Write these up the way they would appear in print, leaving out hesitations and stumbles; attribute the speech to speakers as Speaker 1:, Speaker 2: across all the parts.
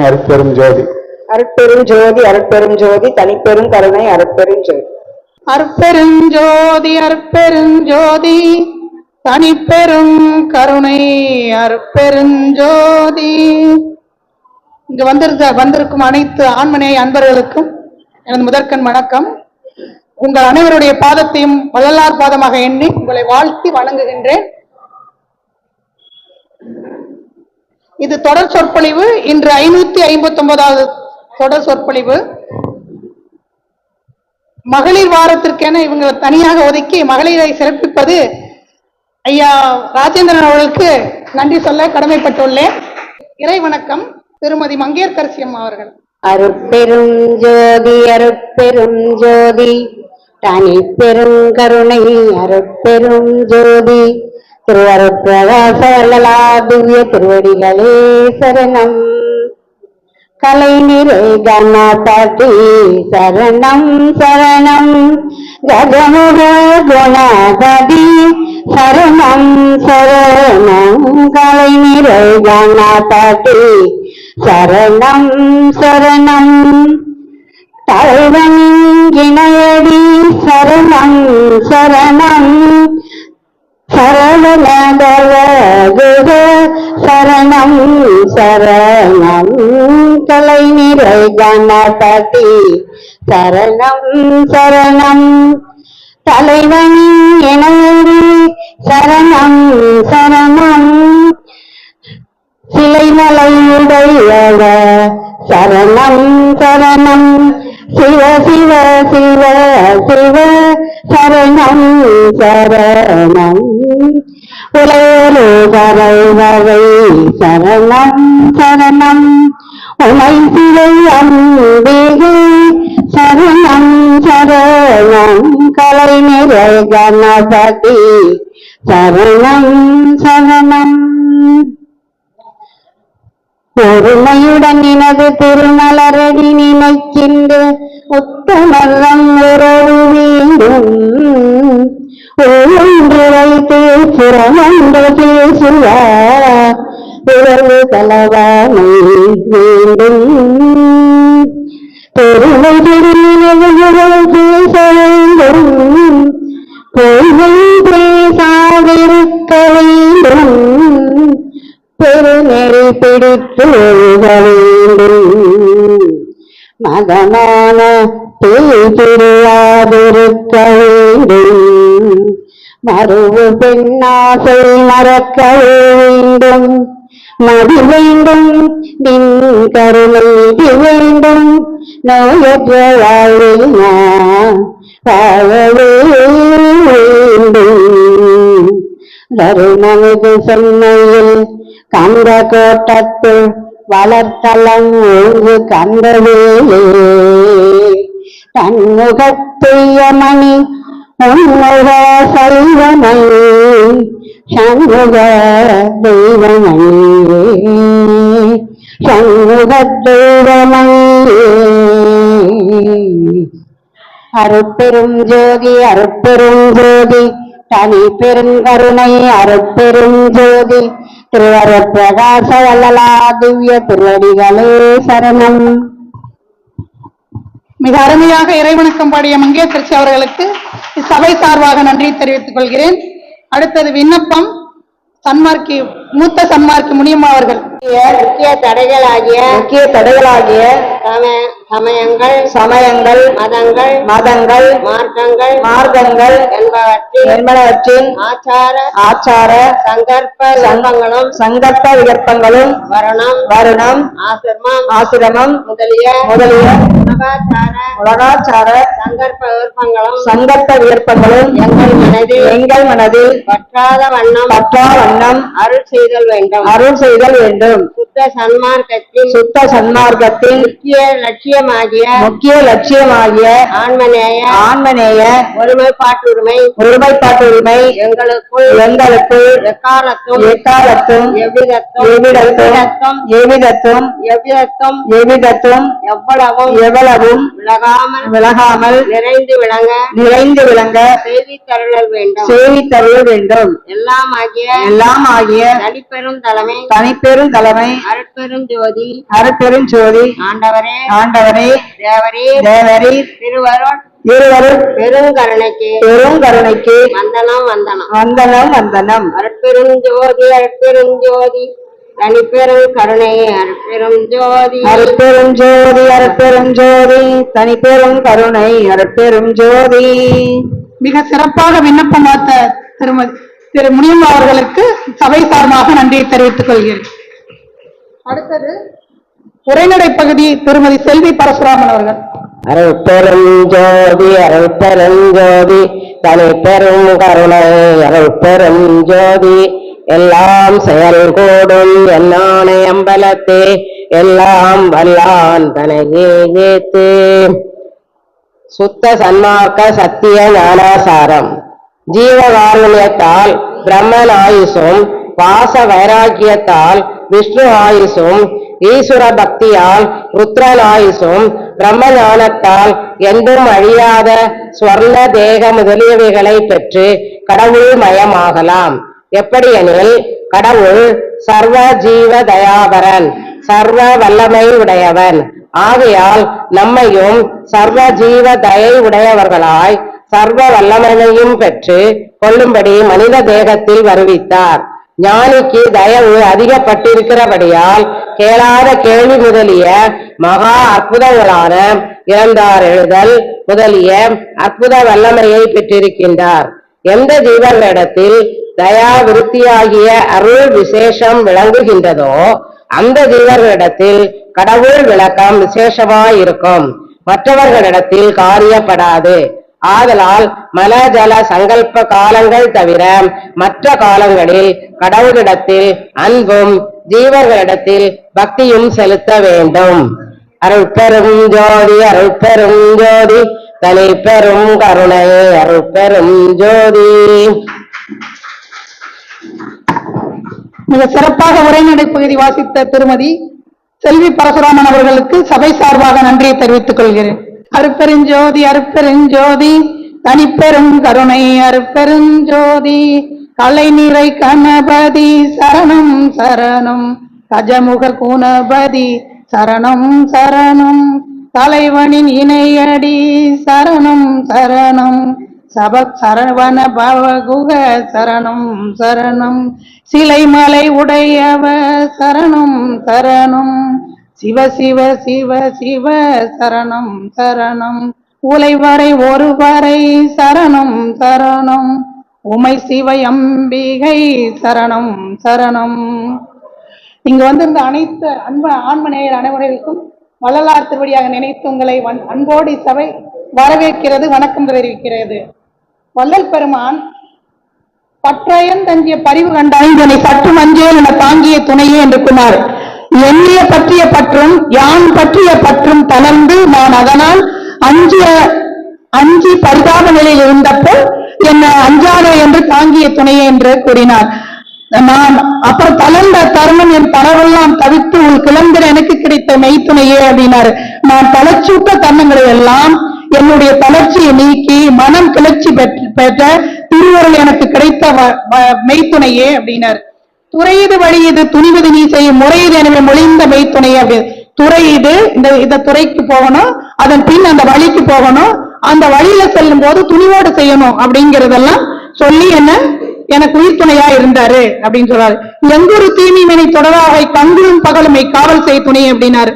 Speaker 1: அருட்பெரும் ஜோதி.
Speaker 2: அருட்பெரும் ஜோதி அருட்பெரும் ஜோதி தனிப்பெரும் கருணை அருட்பெரும் ஜோதி.
Speaker 3: அருட்பெரும் ஜோதி அருட்பெரும் ஜோதி தனிப்பெரும் கருணை அருட்பெரும் ஜோதி. இங்கு வந்திருக்கும் அனைத்து ஆன்மநேய அன்பர்களுக்கும் எனது முதற்கண் வணக்கம். உங்கள் அனைவருடைய பாதத்தையும் வள்ளலார் பாதமாக எண்ணி உங்களை வாழ்த்தி வணங்குகின்றேன். இது தொடர் சொற்பொழிவு. இன்று 559வது தொடர் சொற்பொழிவு. மகளிர் வாரத்திற்கென இவங்க தனியாக ஒதுக்கி மகளிரை சிறப்பிப்பது ஐயா ராஜேந்திரன் அவர்களுக்கு நன்றி சொல்ல கடமைப்பட்டுள்ளேன். இறை வணக்கம். திருமதி மங்கையர்க்கரசி அம்மா அவர்கள்.
Speaker 4: அருட்பெரும் ஜோதி அருட்பெரும் ஜோதி தனிப்பெரும் கருணை அருட்பெரும் ஜோதி திருவருட்பிரகாச வள்ளலார் திவ்ய திருவடிகளே சரணம். கலை நிறை கணபதி சரணம் சரணம். கஜமுக குணபதி சரணம் சரணம். கலை நிறை கணபதி சரணம் சரணம். தலைவன் இணையடி சரணம் சரணம். சரவணதவகுக சரணம் சரணம். கலை நிறை கணபதி சரணம் சரணம். தலைவன் இணையடி சரணம் சரணம். சிலைமலையுடைய சரணம் சரணம். சிவ சிவ சிவ சிவ சரணம் சரணம். உலரு கரைவரை சரணம் சரணம். உமை சிவை அம்பிகை சரணம் சரணம். கலை நிறை கணபதி சரணம் சரணம். பொறுமையுடன் எனது திருமலரடி நினைக்கின்ற உத்தமரம் உறவு வேண்டும். ஒன்று வைத்து புறமன்று பேசுவார் உறவு கலவாமை வேண்டும். பொறுமை திருநினைவுகள் பேச வேண்டும். பொறுமை பேசாதிருக்க வேண்டும். பெருநெறி பிடித்து வேண்டும். மதமான பேசிருக்க வேண்டும். மறுவு பெண்ணாசை மறக்க வேண்டும். மதி வேண்டும் நின் கருணை வேண்டும். நோயற்ற வாழ்வினா வாழவே வேண்டும். தருமமிகு சென்னையில் கந்த கோட்டத்தில் வளர்த்தலம் ஒழுங்கு கந்தவேலே. தன்முகத்துய மணி உன்முக சைவமணி சண்முக தெய்வமணியே சண்முக தெய்வமணியே. அருட்பெரும் ஜோதி அருட்பெரும் ஜோதி தனி பெருங்கருணை அருட்பெரும் ஜோதி திருவருட்பிரகாச வள்ளலார் திவ்ய திருவடிகளே சரணம்.
Speaker 3: மிக அருமையாக இறைவணக்கம் பாடிய மங்கையர்க்கரசி அவர்களுக்கு சபை சார்பாக நன்றி தெரிவித்துக் கொள்கிறேன். அடுத்தது விண்ணப்பம். மூத்த சன்மார்க்கி முனியம்மா அவர்கள்.
Speaker 4: முக்கிய தடைகளாகிய சமயங்கள் மதங்கள் மார்க்கங்கள் என்பவற்றின் ஆச்சார சங்கற்ப விகற்பங்களும் வருணம் ஆசிரமம் முதலிய உலகாச்சார சங்கற்ப விகற்பங்களும் எங்கள் மனதில் பற்றாத வண்ணம் அருள் செய்தல் வேண்டும். சுத்த சன்மார்க்கத்தின் முக்கிய லட்சியமாகிய ஆன்மநேய ஒருமைப்பாட்டுரிமை எங்களுக்குள் எக்காலத்தும் எவ்விதத்தும் எவ்வளவும் விலகாமல் நிறைந்து விளங்க செய்தி தருளல் வேண்டும். எல்லாம் ஆகிய தனிப்பெரும்
Speaker 2: தலைமை
Speaker 4: அருட்பெரும் ஜோதி
Speaker 2: அருட்பெரும் ஜோதி
Speaker 4: ஆண்டவரே
Speaker 2: ஆண்டவரே
Speaker 4: தேவரே
Speaker 2: தேவரீர்
Speaker 4: திருவருள்
Speaker 2: இருவரும்
Speaker 4: பெருங்கருணைக்கு
Speaker 2: பெருங்கருணைக்கு
Speaker 4: வந்தனம் வந்தனம்
Speaker 2: வந்தனம் வந்தனம்.
Speaker 4: அருட்பெரும் ஜோதி அருட்பெரும் ஜோதி தனிப்பெரும் கருணை அருட்பெரும் ஜோதி
Speaker 2: அருட்பெரும் ஜோதி அருட்பெரும் ஜோதி தனிப்பெரும் கருணை அருட்பெரும் ஜோதி.
Speaker 3: மிக சிறப்பாக விண்ணப்பமாத்த திரு முனியம்மா அவர்களுக்கு சபை சார்பாக நன்றியை தெரிவித்துக் கொள்கிறேன். அடுத்தது உரைநடை பகுதி திருமதி செல்வி பரசுராமன் அவர்கள்.
Speaker 2: அருட்பெரும் ஜோதி அருட்பெரும் ஜோதி தனிப்பெரும் கருணை அருட்பெரும் ஜோதி. எல்லாம் செயல் கூடும் என்னானை அம்பலத்தே எல்லாம் வல்லான் தனையே ஏத்து. சுத்த சன்மார்க்க சத்திய ஞானாசாரம். ஜீவகாருண்யத்தால் பிரம்மன் ஆயுசும் பாச வைராக்கியத்தால் விஷ்ணு ஆயுசும் ஈஸ்வர பக்தியால் ருத்ரன் ஆயுசும் பிரம்ம ஞானத்தால் என்றும் அழியாத ஸ்வர்ண தேக முதலியவைகளை பெற்று கடவுள் மயமாகலாம். எப்படியெனில் கடவுள் சர்வ ஜீவ தயாபரன் சர்வ வல்லமை உடையவன். ஆகையால் நம்மையும் சர்வ ஜீவ தயை உடையவர்களாய் சர்வ வல்லமையையும் பெற்று கொள்ளும்படி மனித தேகத்தில் வருவித்தார். ஞானிக்கு தயவு அதிகப்பட்டிருக்கிறபடியால் கேளாத கேள்வி முதலிய மகா அற்புதங்களான இறந்தார் எழுதல் முதலிய அற்புத வல்லமையை பெற்றிருக்கின்றார். எந்த ஜீவர்களிடத்தில் தயா விருத்தியாகிய அருள் விசேஷம் விளங்குகின்றதோ அந்த ஜீவர்களிடத்தில் கடவுள் விளக்கம் விசேஷமாயிருக்கும். மற்றவர்களிடத்தில் காரியப்படாது. ஆதலால் மல ஜல சங்கல்ப காலங்கள் தவிர மற்ற காலங்களில் கடவுளிடத்தில் அன்பும் ஜீவர்களிடத்தில் பக்தியும் செலுத்த வேண்டும். அருட்பெரும் ஜோதி அருட்பெரும் ஜோதி தனிப்பெரும் கருணை அருட்பெரும் ஜோதி.
Speaker 3: மிக சிறப்பாக உரைநடை பகுதி வாசித்த திருமதி செல்வி பரசுராமன் அவர்களுக்கு சபை சார்பாக நன்றியை தெரிவித்துக் கொள்கிறேன். அருட்பெருஞ்சோதி அருட்பெருஞ்சோதி தனிப்பெரும் கருணை அருட்பெருஞ்சோதி. கலை நிறை கணபதி சரணம் சரணம் கஜமுக குணபதி சரணம் சரணம். தலைவனின் இணையடி சரணம் சரணம் சப சரவண பவகுக சரணம் சரணம். சிலைமலை உடையவ சரணம் சரணம் சிவ சிவ சிவ சிவ சரணம் சரணம். உலைவரை ஒருவரை சரணம் சரணம் உமை சிவ அம்பிகை சரணம் சரணம். இங்கு வந்திருந்த அனைத்து ஆன்மநேயர் அனைவருக்கும் வள்ளலார் திருவடியாக நினைத்து உங்களை அன்போடு சபை வரவேற்கிறது, வணக்கம் தெரிவிக்கிறது. வள்ளல் பெருமான் பற்றயன் தங்கிய பரிவு கண்டாய்ந்தனை சற்று மஞ்சேல் என தாங்கிய துணையே என்று கூறினார். என்னைய பற்றிய பற்றும் யான் பற்றிய பற்றும் தளர்ந்து நான் அதனால் அஞ்சி பரிதாப நிலையில் இருந்தப்போ என்னை அஞ்சாதே என்று தாங்கிய துணையே என்று கூறினார். நான் அப்புறம் தளர்ந்த தருணம் என் தளவெல்லாம் தவித்து உள் கிளம்பிற எனக்கு கிடைத்த மெய்த்துணையே அப்படின்னாரு. நான் தளர்ச்சியுற்ற தருணங்களை எல்லாம் என்னுடைய தளர்ச்சியை நீக்கி மனம் கிளர்ச்சி பெற்ற திருவருள் எனக்கு கிடைத்த மெய்த்துணையே அப்படின்னாரு. துறையீது வழியது துணிவது நீ செய்யும் முறையீது எனவே மொழிந்த மெய்த்துணையே அப்படி. துறையீடு இந்த துறைக்கு போகணும், அதன் பின் அந்த வழிக்கு போகணும், அந்த வழியில செல்லும் போது துணிவோடு செய்யணும் அப்படிங்கறதெல்லாம் சொல்லி எனக்கு உயிர் துணையா இருந்தாரு அப்படின்னு சொல்றாரு. எங்கொரு தீமையினை தொடராக கங்குலும் பகலுமை காவல் செய்ய துணை அப்படின்னாரு.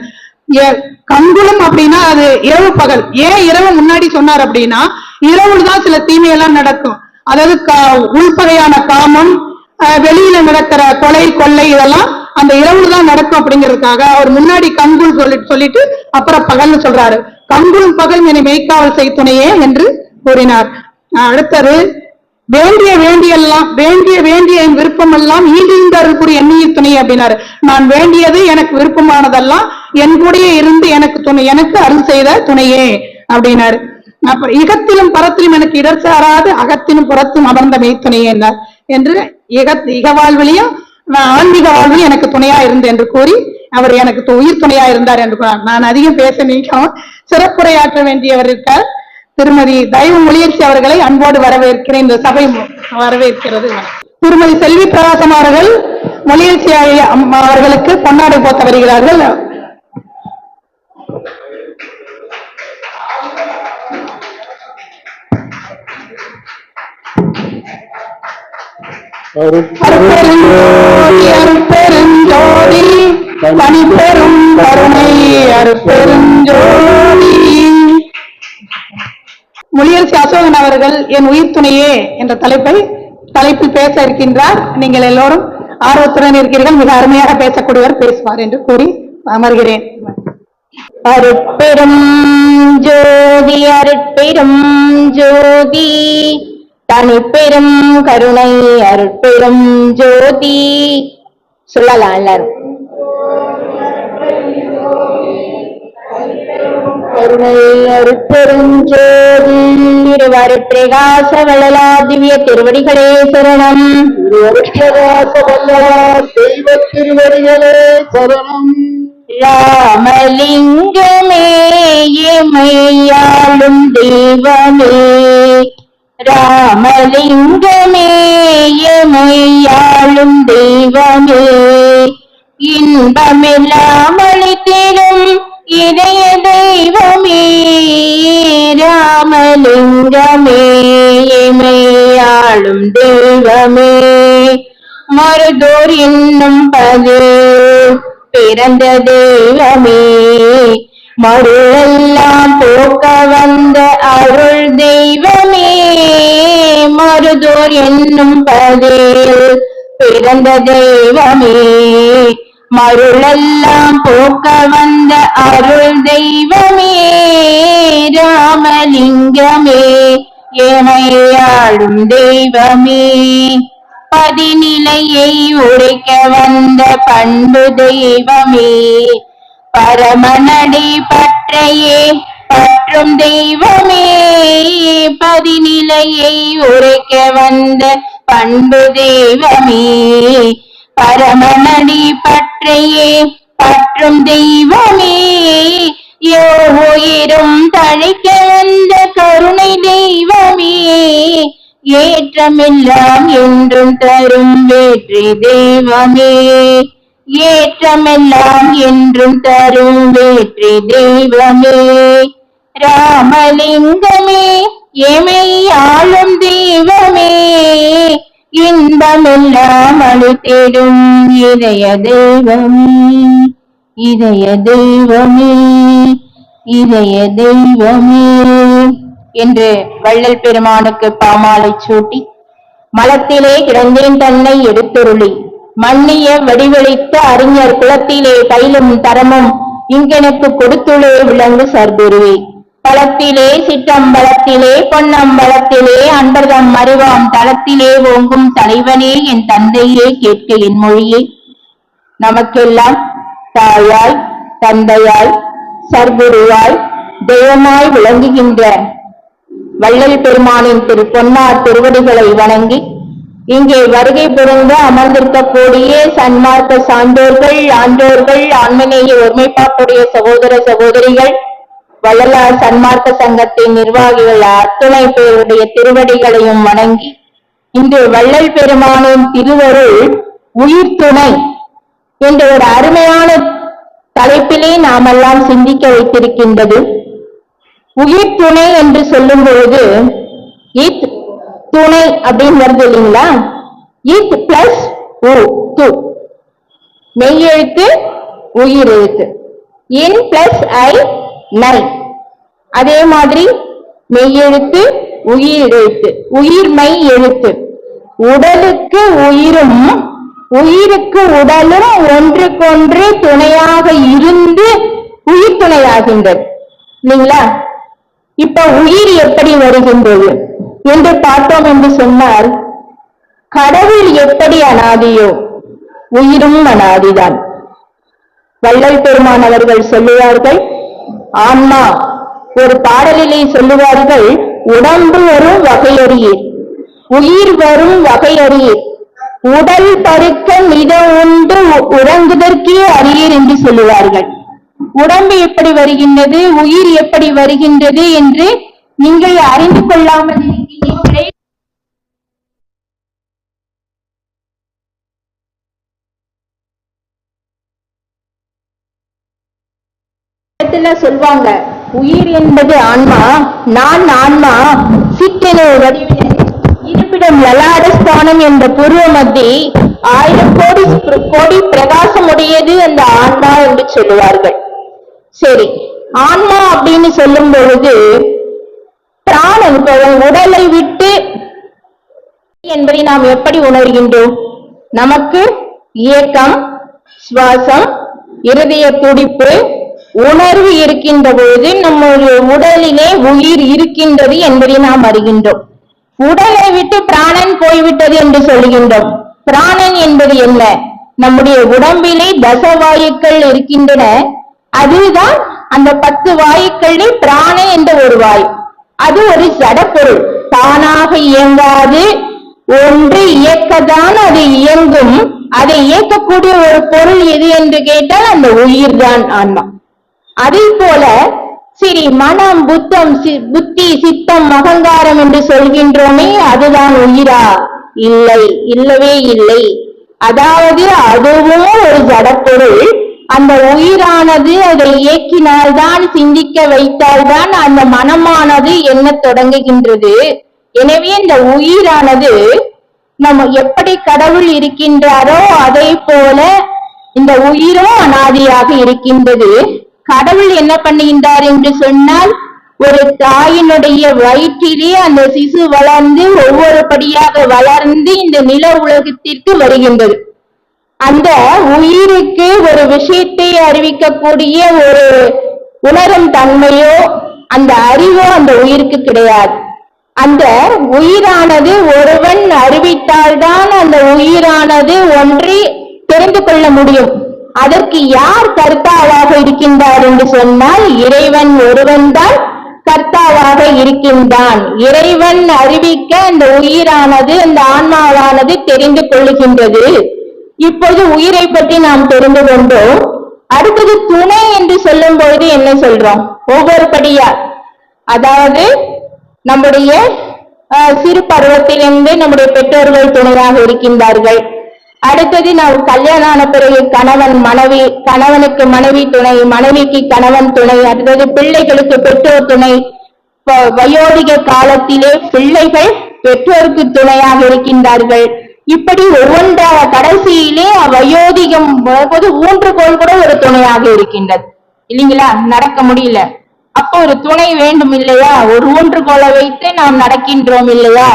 Speaker 3: கங்குலும் அப்படின்னா அது இரவு பகல். ஏன் இரவு முன்னாடி சொன்னார் அப்படின்னா இரவுதான் சில தீமையெல்லாம் நடக்கும். அதாவது உள்பகையான காமம், வெளியில நடக்கிற கொலை கொள்ளை இதெல்லாம் அந்த இரவுதான் நடக்கும் அப்படிங்கிறதுக்காக அவர் முன்னாடி கங்குல் சொல்லிட்டு அப்புறம் பகல்னு சொல்றாரு. கங்குலும் பகல் என்னை மெய்க்காவல் செய் துணையே என்று கூறினார். அடுத்தது வேண்டிய என் விருப்பம் எல்லாம் ஈண்டிருந்தார் எண்ணிய துணை அப்படின்னாரு. நான் வேண்டியது எனக்கு விருப்பமானதெல்லாம் என் கூடயே இருந்து எனக்கு அருள் செய்த துணையே அப்படின்னாரு. அப்புறம் இகத்திலும் பரத்திலும் எனக்கு இடர் சாராது அகத்திலும் புறத்தும் அமர்ந்த மெய்த்துணையே என்று இக வாழ்விலையும் ஆன்மீக வாழ்விலும் எனக்கு துணையா இருந்து என்று கூறி அவர் எனக்கு உயிர் துணையா இருந்தார் என்று கூறினார். நான் அதிகம் பேச நீக்கம் சிறப்புரையாற்ற வேண்டியவர் இருக்கார். திருமதி தயவு மொழியரசி அவர்களை அன்போடு வரவேற்கிறேன். இந்த சபை வரவேற்கிறது. திருமதி செல்வி பிரகாசம் அவர்கள் மொழியரசி அம்மா அவர்களுக்கு பொன்னாடை போத்த வருகிறார்கள். அருட்பெருஞ்சோதி தனிப்பெரும் கருணை அருட்பெருஞ்சோதி. மொழியரசி அசோகன் அவர்கள் என் உயிர் துணையே என்ற தலைப்பில் பேச இருக்கின்றார். நீங்கள் எல்லோரும் ஆர்வத்துடன் இருக்கிறீர்கள். மிக அருமையாக பேசக்கூடியவர் பேசுவார் என்று கூறி அமர்கிறேன்.
Speaker 4: அருட்பெரும் ஜோதி அருட்பெரும் ஜோதி தனிப்பெரும் கருணை அருட்பெரும் ஜோதி. சொல்லலாம் எல்லாரும். கருணை அருட்பெருஞ்சோதி. திருவருட்பிரகாச வள்ளலா திவ்ய திருவடிகளே சரணம்.
Speaker 1: திருவருட்பிரகாச வள்ளலா தெய்வ திருவடிகளே சரணம்.
Speaker 4: ராமலிங்கமே எமையாளும் தெய்வமே, ராமலிங்கமே எமையாளும் தெய்வமே, இன்பமெல்லாம் அளித்திடும் இதய தெய்வமே, ராமலிங்கமே எமையாளும் தெய்வமே, மருதூர் என்னும் பதில் பிறந்த தெய்வமே, மருளெல்லாம் போக்க வந்த அருள் தெய்வமே, மருதூர் என்னும் பதில் பிறந்த தெய்வமே, மருளெல்லாம் போக்க வந்த அருள் தெய்வமே, ராமலிங்கமே எமையாளும் தெய்வமே, பதிநிலையை உரைக்க வந்த பண்பு தெய்வமே, பரமனடி பற்றையே பற்றும் தெய்வமே, பதிநிலையை உரைக்க வந்த பண்பு தெய்வமே, பரமனடி பற்றையே பற்றும் தெய்வமே, உயிரும் தழைக்க வந்த கருணை தெய்வமே, ஏற்றமெல்லாம் என்றும் தரும் வேற்றி தெய்வமே, ஏற்றமெல்லாம் என்றும் தரும் வேற்றி தெய்வமே, ராமலிங்கமே எமை ஆளும் தெய்வமே, இன்பமெல்லாம் அளித்திடும் இதய தெய்வமே, இதய தெய்வமே, இதய தெய்வமே என்று வள்ளல் பெருமானுக்கு பாமாலை சூட்டி மலத்திலே கிடந்தேன் தன்னை எடுத்துருளி மன்னிய வடிவளித்த அறிஞர் குலத்திலே கைலும் தரமும் இங்கெனக்கு கொடுத்துளே விளங்கு சர்க்குருவே, பலத்திலே சிற்றம்பலத்திலே பொன்னம்பலத்திலே அன்பர்தம் அறிவாம் தளத்திலே ஓங்கும் தலைவனே என் தந்தையே கேட்க என் மொழியே, நமக்கெல்லாம் தாயாய் தந்தையாய் சர்க்குருவாய் தெய்வமாய் விளங்குகின்ற வள்ளல் பெருமானின் பொன்னார் திருவடிகளை வணங்கி இங்கே வருகை புரிந்து அமர்ந்திருக்கக்கூடிய சன்மார்க்க சான்றோர்கள், ஆன்றோர்கள், ஆன்மநேய ஒருமைப்பாட்டுடைய சகோதர சகோதரிகள், வள்ளலார் சன்மார்க்க சங்கத்தின் நிர்வாகிகள் அத்துணை பேருடைய திருவடிகளையும் வணங்கி இன்று வள்ளல் பெருமானின் திருவருள் உயிர் துணை என்ற ஒரு அருமையான தலைப்பிலே நாமெல்லாம் சிந்திக்க வைத்திருக்கின்றது. உயிர் துணை என்று சொல்லும் பொழுது இத் துணை அப்படின்னு வருது இல்லைங்களா, இத் பிளஸ் உ து, மெய்யெழுத்து உயிர் எழுத்து, இன் பிளஸ் ஐ நை, அதே மாதிரி மெய்யெழுத்து உயிர் எழுத்து, உயிர்மை எழுத்து, உடலுக்கு உயிரும் உயிருக்கு உடலும் ஒன்றுக்கொன்று துணையாக இருந்து உயிர் துணையாகின்றது இல்லைங்களா. இப்ப உயிர் எப்படி வருகின்றது என்று பார்த்தோம் என்று சொன்னால், கடவுள் எப்படி அனாதியோ உயிரும் அனாதிதான். வள்ளல் பெருமான் அவர்கள் சொல்லுவார்கள், ஆன்மா ஒரு பாடலிலே சொல்லுவார்கள், உடம்பு வரும் வகையறியீர், உயிர் வரும் வகையறியீர், உடல் பருக்க மித உண்டு உறங்குதற்கே அறியீர் என்று சொல்லுவார்கள். உடம்பு எப்படி வருகின்றது, உயிர் எப்படி வருகின்றது என்று நீங்கள் அறிந்து கொள்ளாமல் இருக்கிறீர்களே. இடத்துல சொல்வாங்க, உயிர் என்பது ஆன்மா, நான் ஆன்மா, சிற்றெனு வடிவினை, இருப்பிடம் லலாட ஸ்தானம் என்ற பூர்வ மத்தி 1000 கோடி பிரகாசமுடையது அந்த ஆன்மா என்று சொல்லுவார்கள். சரி, ஆன்மா அப்படின்னு சொல்லும் பொழுது பிராணன் உடலை விட்டு என்பதை நாம் எப்படி உணர்கின்றோம்? நமக்கு இயக்கம், சுவாசம், இருதய துடிப்பு, உணர்வு இருக்கின்ற பொழுது நம்முடைய உடலிலே உயிர் இருக்கின்றது என்பதை நாம் அறிகின்றோம். உடலை விட்டு பிராணன் போய்விட்டது என்று சொல்கின்றோம். பிராணன் என்பது என்ன? நம்முடைய உடம்பிலே தசவாயுக்கள் இருக்கின்றன. அதுதான் அந்த 10 வாயுக்களிலே பிராணன் என்ற ஒரு வாயு. அது ஒரு ஜடப்பொருள், தானாக இயங்காது, ஒன்று இயக்கத்தான் அது இயங்கும். அதை இயக்கக்கூடிய ஒரு பொருள் எது என்று கேட்டால் அந்த உயிர் தான் ஆன்மா. அதே போல சரி, மனம், புத்தி, சித்தம், அகங்காரம் என்று சொல்கின்றோமே, அதுதான் உயிரா? இல்லை, இல்லவே இல்லை. அதாவது அதுவும் ஒரு ஜடப்பொருள். அந்த உயிரானது அதை இயக்கினால்தான், சிந்திக்க வைத்தால்தான் அந்த மனமானது என்ன தொடங்குகின்றது. எனவே இந்த உயிரானது நம்ம எப்படி கடவுள் இருக்கின்றாரோ அதை போல இந்த உயிரும் அனாதியாக இருக்கின்றது. கடவுள் என்ன பண்ணுகின்றார் என்று சொன்னால், ஒரு தாயினுடைய வயிற்றிலே அந்த சிசு வளர்ந்து ஒவ்வொரு படியாக வளர்ந்து இந்த நில உலகத்திற்கு வருகின்றது. அந்த உயிருக்கு ஒரு விஷயத்தை அறிவிக்கக்கூடிய ஒரு உணரும் தன்மையோ அந்த அறிவோ அந்த உயிருக்கு கிடையாது. அந்த உயிரானது ஒருவன் அறிவித்தால்தான் அந்த உயிரானது ஒன்றை தெரிந்து கொள்ள முடியும். அதற்கு யார் கர்த்தாவாக இருக்கின்றார் என்று சொன்னால், இறைவன் ஒருவன் தான் கர்த்தாவாக இருக்கின்றான். இறைவன் அறிவிக்க அந்த உயிரானது, அந்த ஆன்மாவானது தெரிந்து கொள்ளுகின்றது. இப்போது உயிரை பற்றி நாம் தெரிந்து கொண்டோம். அடுத்தது துணை என்று சொல்லும் பொழுது என்ன சொல்றோம்? ஒவ்வொரு படியா, அதாவது நம்முடைய சிறு பருவத்திலிருந்து நம்முடைய பெற்றோர்கள் துணையாக இருக்கின்றார்கள். அடுத்தது நாம் கல்யாணம் ஆன பிறகு கணவன் மனைவி, கணவனுக்கு மனைவி துணை, மனைவிக்கு கணவன் துணை, அடுத்தது பிள்ளைகளுக்கு பெற்றோர் துணை. வயோதிக காலத்திலே பிள்ளைகள் பெற்றோருக்கு துணையாக இருக்கின்றார்கள். இப்படி ஒவ்வொன்றாக கடைசியிலே வயோதிகம் போது ஊன்றுகோல் கூட ஒரு துணையாக இருக்கின்றது, இல்லைங்களா? நடக்க முடியல, அப்போ ஒரு துணை வேண்டும் இல்லையா? ஒரு ஊன்றுகோலை வைத்து நாம் நடக்கின்றோம் இல்லையா?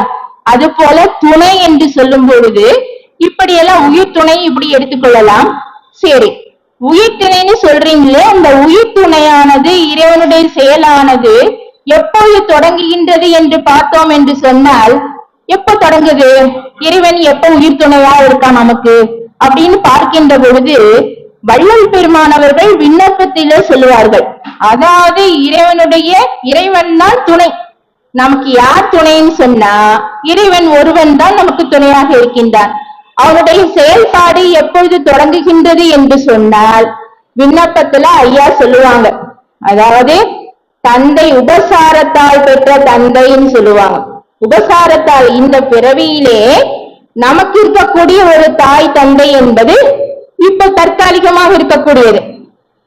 Speaker 4: அது போல துணை என்று சொல்லும் பொழுது இப்படியெல்லாம் உயிர் துணை இப்படி எடுத்துக்கொள்ளலாம். சரி, உயிர் துணைன்னு சொல்றீங்களே, அந்த உயிர் துணையானது இறைவனுடைய செயலானது எப்போது தொடங்குகின்றது என்று பார்த்தோம் என்று சொன்னால், எப்ப தொடங்குது? இறைவன் எப்ப உயிர் துணையா இருக்கான் நமக்கு அப்படின்னு பார்க்கின்ற பொழுது வள்ளல் பெருமானவர்கள் விண்ணப்பத்திலே சொல்லுவார்கள். அதாவது இறைவன் தான் துணை. நமக்கு யார் துணைன்னு சொன்னா, இறைவன் ஒருவன் தான் நமக்கு துணையாக இருக்கின்றான். அவனுடைய செயல்பாடு எப்பொழுது தொடங்குகின்றது என்று சொன்னால், விண்ணப்பத்துல ஐயா சொல்லுவாங்க, அதாவது தந்தை உபசாரத்தால் பெற்ற தந்தைன்னு சொல்லுவாங்க. உபசாரத்தால் இந்த பிறவியிலே நமக்கு இருக்கக்கூடிய ஒரு தாய் தந்தை என்பது இப்ப தற்காலிகமாக இருக்கக்கூடியது.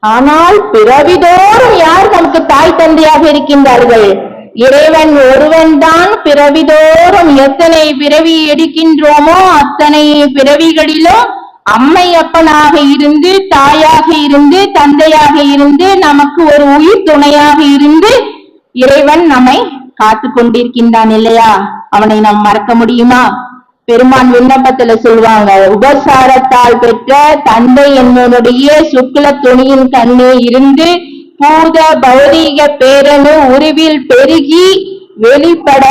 Speaker 4: ஆனால் பிறவிதோறும் யார் நமக்கு தாய் தந்தையாக இருக்கின்றார்கள்? இறைவன் ஒருவன் தான் பிறவிதோறும் எத்தனை பிறவி எடுக்கின்றோமோ அத்தனை பிறவிகளிலும் அம்மை அப்பனாக இருந்து, தாயாக இருந்து, தந்தையாக இருந்து, நமக்கு ஒரு உயிர் துணையாக இருந்து இறைவன் நம்மை காத்து கொண்டிருக்கின்றான் இல்லையா? அவனை நாம் மறக்க முடியுமா? பெருமான் விண்ணப்பத்துல சொல்லுவாங்க, உபசாரத்தால் பெற்ற தந்தை என்னுடைய சுக்ல துணியின் கண்ணே இருந்து பூத பௌதீக பேரணு உருவில் பெருகி வெளிப்பட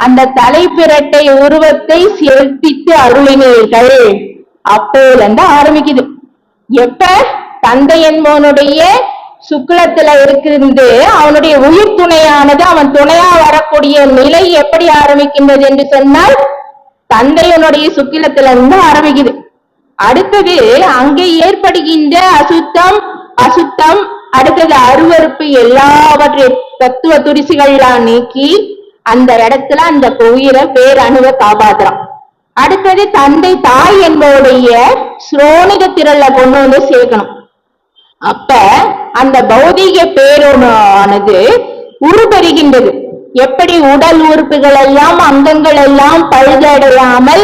Speaker 4: அந்த தலைப்பிரட்டை உருவத்தை செலுத்தித்து அருளினீர்கள். அப்போதுல ஆரம்பிக்குது. எப்ப தந்தை என்பவனுடைய சுக்லத்துல இருந்து அவனுடைய உயிர் துணையானது அவன் துணையா வரக்கூடிய நிலை எப்படி ஆரம்பிக்கின்றது என்று சொன்னால், தந்தையனுடைய சுக்கிலத்துல இருந்து ஆரம்பிக்குது. அடுத்தது அங்கே ஏற்படுகின்ற அசுத்தம், அடுத்தது அருவருப்பு, எல்லாவற்றையும் தத்துவ துரிசுகள்லாம் நீக்கி அந்த இடத்துல அந்த உயிரை பேரணுவை காப்பாத்துறான். அடுத்தது தந்தை தாய் என்பவருடைய ஸ்ரோணிக திரள கொண்டு வந்து சேர்க்கணும். அப்ப அந்த பௌதீக பேரணுவானது உருபெறுகின்றது. எப்படி உடல் உறுப்புகள் எல்லாம் அங்கங்கள் எல்லாம் பழுதடையாமல்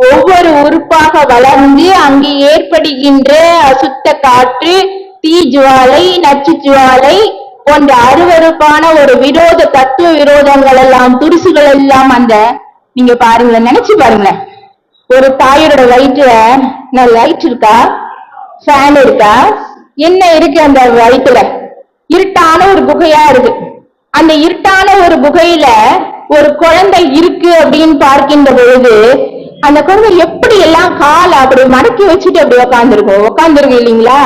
Speaker 4: ஒவ்வொரு உறுப்பாக வளர்ந்து அங்கு ஏற்படுகின்ற அசுத்த காற்று, தீஜுவாலை, நச்சு ஜுவாலை போன்ற அருவருப்பான ஒரு விரோத தத்துவ விரோதங்கள் எல்லாம், துரிசுகள் எல்லாம் அந்த நீங்க பாருங்களேன், நினைச்சு பாருங்களேன். ஒரு தாயோட வயிற்றுல லைட் இருக்கா, ஃபேன் இருக்கா, என்ன இருக்கு அந்த வயிற்றுல? இருட்டான ஒரு குகையா இருக்கு. அந்த இருட்டான ஒரு குகையில ஒரு குழந்தை இருக்கு அப்படின்னு பார்க்கின்ற பொழுது அந்த குழந்தை எப்படி எல்லாம் காலை அப்படி மடக்கி வச்சுட்டு அப்படி உட்காந்துருக்கும் இல்லைங்களா?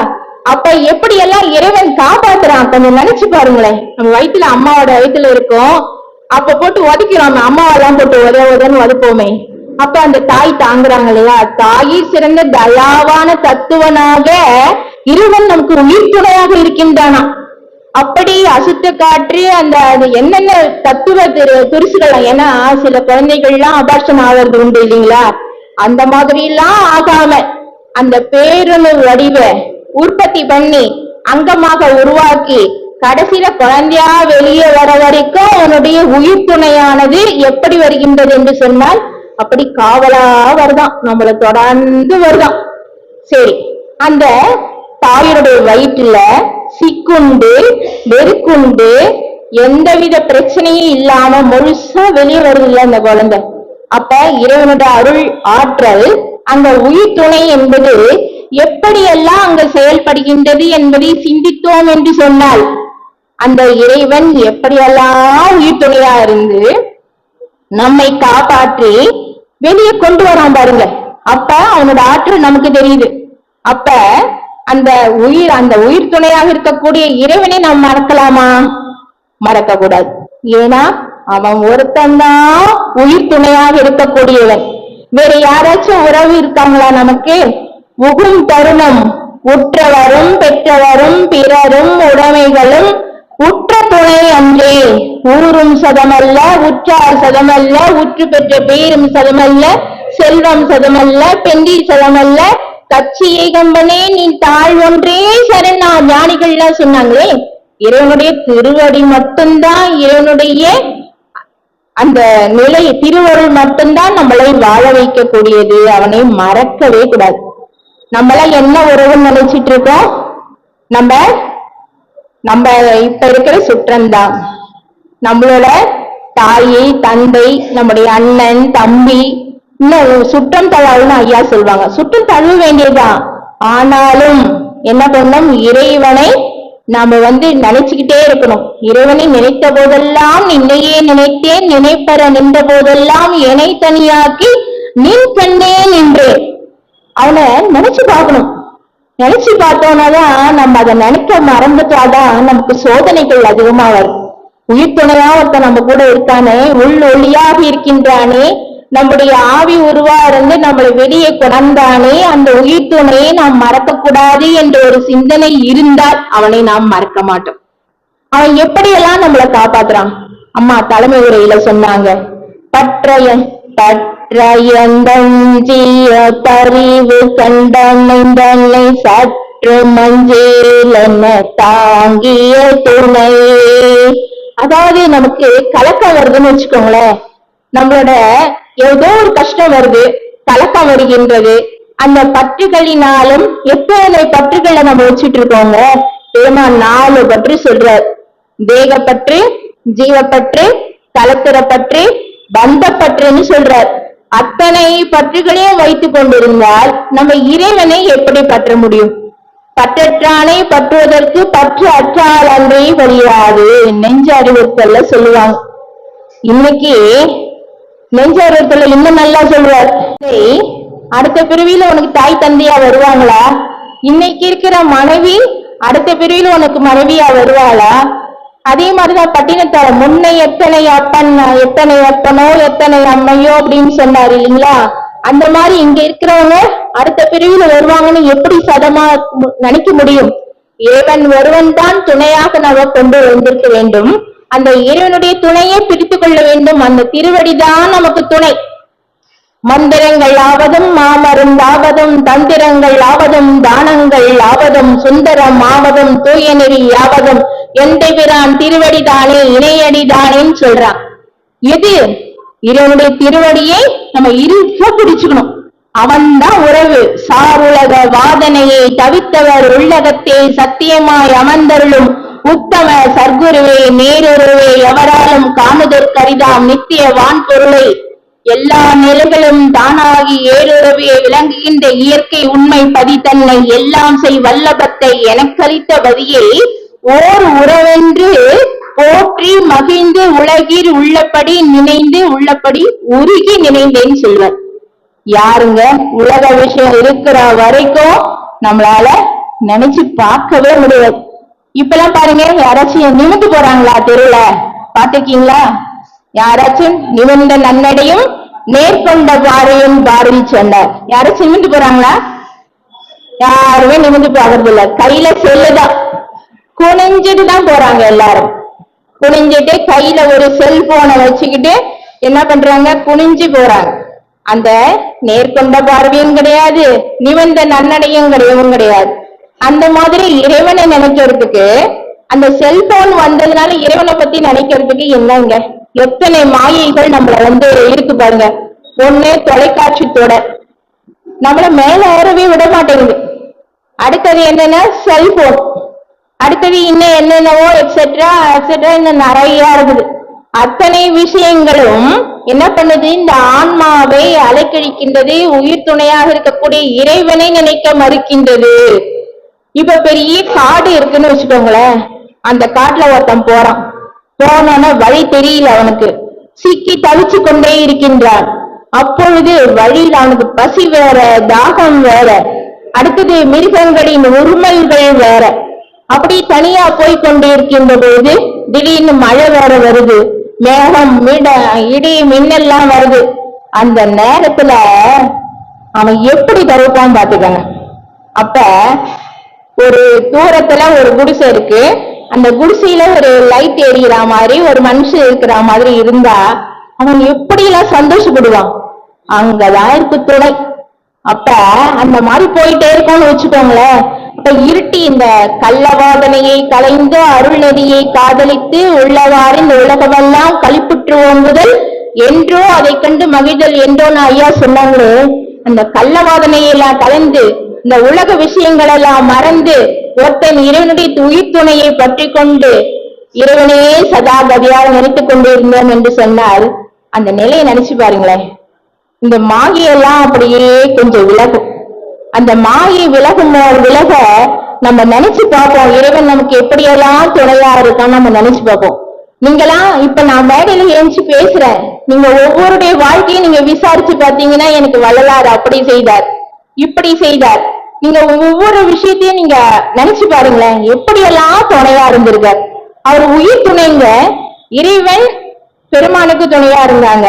Speaker 4: அப்ப எப்படி எல்லாம் இறைவன் காப்பாத்துறான் கொஞ்சம் நினைச்சு பாருங்களேன். நம்ம வயிற்றுல, அம்மாவோட வயிற்றுல இருக்கும், அப்ப போட்டு உதைக்கிறோம், அம்மாவெல்லாம் போட்டு உதவுன்னு உதப்போமே. அப்ப அந்த தாய் தாங்குறாங்க இல்லையா? தாயை சிறந்த தயாவான தத்துவனாக இறைவன் நமக்கு உயிர் துணையாக இருக்கின்றானா. அப்படி அசுத்த காற்று அந்த என்னென்ன தத்துவ துரிசுகள், ஏன்னா சில குழந்தைகள்லாம் அபார்ஷன் ஆகிறது உண்டு இல்லைங்களா? அந்த மாதிரி எல்லாம் ஆகாம அந்த பேரணு வடிவ உற்பத்தி பண்ணி அங்கமாக உருவாக்கி கடைசியில குழந்தையா வெளியே வர வரைக்கும் அவனுடைய உயிர் துணையானது எப்படி வருகின்றது என்று சொன்னால் அப்படி காவலா வருதான், நம்மளை தொடர்ந்து வருதான். சரி, அந்த தாயினுடைய வயிற்றுல சிக்குண்டு வெறுக்குண்டு எந்தவித பிரச்சனையும் இல்லாம முழுசா வெளியே வருது அந்த குழந்தை. அப்ப இறைவனுடைய அருள் ஆற்றல், அந்த உயிர் துணை என்பது எப்படியெல்லாம் அங்க செயல்படுகின்றது என்பதை சிந்தித்தோம் என்று சொன்னால் அந்த இறைவன் எப்படியெல்லாம் உயிர் துணையா இருந்து நம்மை காப்பாற்றி வெளியே கொண்டு வரான் பாருங்க. அப்ப அவனோட ஆற்றல் நமக்கு தெரியுது. அப்ப அந்த உயிர் துணையாக இருக்கக்கூடிய இறைவனை நாம் மறக்கலாமா? மறக்க கூடாது. ஏன்னா அவன் ஒருத்தன்தான் உயிர் துணையாக இருக்கக்கூடியவன். வேற யாராச்சும் உறவு இருக்காங்களா நமக்கு? உகும் தருணம் உற்றவரும் பெற்றவரும் பிறரும் உடைமைகளும் உற்ற துணை அன்றே. ஊரும் சதமல்ல, உற்றார் சதமல்ல, உற்று பெற்ற பேரும் சதமல்ல, செல்வம் சதமல்ல, பெண்டி சதமல்ல, கட்சி ஏகம்பனே நீ தாழ் ஒன்றே சரணா. ஞானிகள்லாம் சொன்னாங்களே, இறைவனுடைய திருவடி மட்டும்தான், இறைவனுடைய அந்த நிலை திருவருள் மட்டும்தான் நம்மளை வாழ வைக்கக்கூடியது. அவனை மறக்கவே கூடாது. நம்மள என்ன உறவுன்னு நினைச்சிட்டு இருக்கோம்? நம்ம இப்ப இருக்கிற சுற்றம்தான். நம்மளோட தாய் தந்தை, நம்முடைய அண்ணன் தம்பி, இன்னும் சுற்றம் தழுவுன்னு ஐயா சொல்லுவாங்க. சுற்றம் தழுவ வேண்டியதுதான். ஆனாலும் என்ன பண்ணணும்? இறைவனை நாம நினைச்சுக்கிட்டே இருக்கணும். இறைவனை நினைத்த போதெல்லாம் நின்னையே நினைத்தேன், நினைப்பற நின்ற போதெல்லாம் என்னை தனியாக்கி நின் கண்ணே நின்றேன். அவனை நினைச்சு பார்க்கணும். நினைச்சு பார்த்தோம்னாதான் நம்ம அதை நினைக்க மறந்துட்டாதான் நமக்கு சோதனைகள் அதிகமா வரும். உயிர் துணையா ஒருத்த நம்ம கூட இருக்கானே, உள் ஒளியாக இருக்கின்றானே, நம்முடைய ஆவி உருவா இருந்து நம்மளை வெளியே கொண்டானே, அந்த உயிர் துணையை நாம் மறக்க கூடாது என்ற ஒரு சிந்தனை இருந்தால் அவனை நாம் மறக்க மாட்டோம். அவன் எப்படியெல்லாம் நம்மளை காப்பாத்துறான். அம்மா தலைமை உரையில சொன்னாங்க, பற்றயந்தஞ்சிய பரிவு கண்டனை சற்று மஞ்சேலென தாங்கிய துணை. அதாவது நமக்கு கலக்கம் வருதுன்னு வச்சுக்கோங்களேன். நம்மளோட ஏதோ ஒரு கஷ்டம் வருது, கலக்கம் வருகின்றது. அந்த பற்றுகளினாலும் எத்தனை பற்றுகளை நம்ம வச்சுட்டு இருக்கோங்க? பெருமா 4 பற்று சொல்றார். தேகப்பற்று, ஜீவப்பற்று, கலத்திரப்பற்று, பந்தப்பற்றுன்னு சொல்றார். அத்தனை பற்றுகளையும் வைத்துக் கொண்டிருந்தால் நம்ம இறைவனை எப்படி பற்ற முடியும்? பற்றற்றானை பற்றுவதற்கு பற்று அற்றால் அன்றே வழியாது நெஞ்ச அறிவுறுத்தல்ல சொல்லுவாங்க. இன்னைக்கு நெஞ்ச அறிவுறுத்தல்ல இன்னும் நல்லா சொல்றார். அடுத்த பிறவியில உனக்கு தாய் தந்தையா வருவாங்களா? இன்னைக்கு இருக்கிற மனைவி அடுத்த பிறவியில உனக்கு மனைவியா வருவாளா? அதே மாதிரிதான் பட்டினத்தார முன்னை எத்தனை அப்பன், எத்தனை அப்பனோ எத்தனை அம்மையோ அப்படின்னு சொன்னாரு இல்லைங்களா? அந்த மாதிரி இங்க இருக்கிறவங்க அடுத்த பிரிவுல வருவாங்கன்னு எப்படி சதமா நினைக்க முடியும்? இறைவன் ஒருவன் தான் துணையாக நம்ம கொண்டு வந்திருக்க வேண்டும். அந்த இறைவனுடைய துணையை பிடித்துக் கொள்ள வேண்டும். அந்த திருவடிதான் நமக்கு துணை. மந்திரங்கள் ஆவதும் மாமருந்தாவதும் தந்திரங்கள் ஆவதும் தானங்கள் ஆவதும் சுந்தரம் ஆவதும் தூய நெறி ஆவதும் எந்தை பிரான் திருவடிதானே இணையடிதானேன்னு சொல்றான். எது? இறைவனுடைய திருவடியை நம்ம இருக்க பிடிச்சுக்கணும். அவன்தான் உறவு. சாருலக வாதனையை தவித்தவர் உள்ளகத்தே சத்தியமாய் அமர்ந்தருளும் உத்தம சர்க்குருவே நேருருவே எவராலும் காணுதற்கரிதாம் நித்திய வான்பொருளை எல்லா நிலைகளும் தானாகி ஏழுறவே விளங்குகின்ற இயற்கை உண்மை பதி தன்னை எல்லாம் செய் வல்லபத்தை எனக்களித்த பதியை ஓர் உறவென்று போற்றி மகிழ்ந்து உலகில் உள்ளபடி நினைந்து உள்ளபடி உருகி நினைந்தேன்னு சொல்வர். யாருங்க? உலக விஷயம் இருக்கிற வரைக்கும் நம்மளால நினைச்சு பார்க்கவே முடியாது. இப்பெல்லாம் பாருங்க, யாராச்சும் நிமிந்து போறாங்களா தெருல? பாத்துக்கீங்களா? யாராச்சும் நிமிர்ந்த நன்னடையும் நேர்கொண்ட பாறையும் பாரதி சொன்னார். யாராச்சும் நிமிந்து போறாங்களா? யாருமே நிமிந்து போகிறது இல்ல. கையில செல்லுதான், குனிஞ்சிட்டு தான் போறாங்க. எல்லாரும் குனிஞ்சிட்டு கையில ஒரு செல்போனை வச்சுக்கிட்டு என்ன பண்றாங்க? குனிஞ்சு போறாங்க. அந்த நேர்கொண்ட பார்வையும் கிடையாது, நிமிர்ந்த நன்னடையும் கிடையாது. அந்த மாதிரி இறைவனை நினைக்கிறதுக்கு அந்த செல்போன் வந்ததுனால இறைவனை பத்தி நினைக்கிறதுக்கு என்னங்க எத்தனை மாயைகள் நம்மள இருக்கு பாருங்க. ஒண்ணு தொலைக்காட்சி தொடர் நம்மள மேல ஏறவே விட மாட்டேங்குது. அடுத்தது என்னன்னா செல்போன். அடுத்தது இன்னும் என்னென்னவோ எக்ஸெட்ரா எக்ஸெட்ரா இன்னும் நிறைய இருக்குது. அத்தனை விஷயங்களும் என்ன பண்ணுது? இந்த ஆன்மாவை அலைக்கழிக்கின்றது. உயிர் துணையாக இருக்கக்கூடிய இறைவனை நினைக்க மறுக்கின்றது. இப்ப பெரிய காடு இருக்குன்னு வச்சுக்கோங்களேன். அந்த காட்டுல ஒருத்தன் போறான். போனோன்னா வழி தெரியல, அவனுக்கு சிக்கி தவிச்சு கொண்டே இருக்கின்றான். அப்பொழுது வழியில் அவனுக்கு பசி வேற, தாகம் வேற, அடுத்தது மிருகங்களின் உருமல்கள் வேற. அப்படி தனியா போய் கொண்டே இருக்கின்ற பொழுது திடீர்னு மழை வேற வருது, மேகம் இடி மின்னெல்லாம் வருது. அந்த நேரத்துல அவன் எப்படி தவிர்ப்பான் பாத்துக்கங்க. அப்ப ஒரு தூரத்துல ஒரு குடிசை இருக்கு. அந்த குடிசையில ஒரு லைட் எரியிற மாதிரி ஒரு மனுஷன் இருக்கிற மாதிரி இருந்தா அவன் எப்படி எல்லாம் சந்தோஷப்படுவான். அங்கதான் இருக்கு துணை. அப்ப அந்த மாதிரி போயிட்டே இருக்கும்னு வச்சுக்கோங்களேன். அப்ப இருட்டி இந்த கள்ளவாதனையை கலைந்து அருள் நெறியை காதலித்து உள்ளவாறு இந்த உலகமெல்லாம் களிப்புற்று ஓங்குதல் என்றோ அதை கண்டு மகிழ்தல் என்றோன்னு ஐயா சொன்னாங்களே. அந்த கள்ளவாதனையெல்லாம் கலந்து இந்த உலக விஷயங்கள் எல்லாம் மறந்து ஒருத்தன் இறைவனுடைய உயிர் துணையை பற்றி கொண்டு இறைவனே சதா கதியாக நினைத்துக் கொண்டு இருந்தோம் என்று சொன்னால் அந்த நிலையை நினைச்சு பாருங்களேன். இந்த மாயையெல்லாம் அப்படியே கொஞ்சம் விலகும். அந்த மாயை விலக நம்ம நினைச்சு பார்ப்போம், இறைவன் நமக்கு எப்படியெல்லாம் துணையா இருக்கான்னு நம்ம நினைச்சு பார்ப்போம். நீங்களாம் இப்ப நான் மேடையில ஏஞ்சி பேசுறேன், நீங்க ஒவ்வொருடைய வாழ்க்கையும் நீங்க விசாரிச்சு பார்த்தீங்கன்னா எனக்கு வள்ளலார் அப்படி செய்தார், இப்படி செய்தார். நீங்க ஒவ்வொரு விஷயத்தையும் நீங்க நினைச்சு பாருங்களேன், எப்படியெல்லாம் துணையா இருந்திருக்கார். அவர் உயிர் துணைங்க. இறைவன் பெருமானுக்கு துணையா இருந்தாங்க,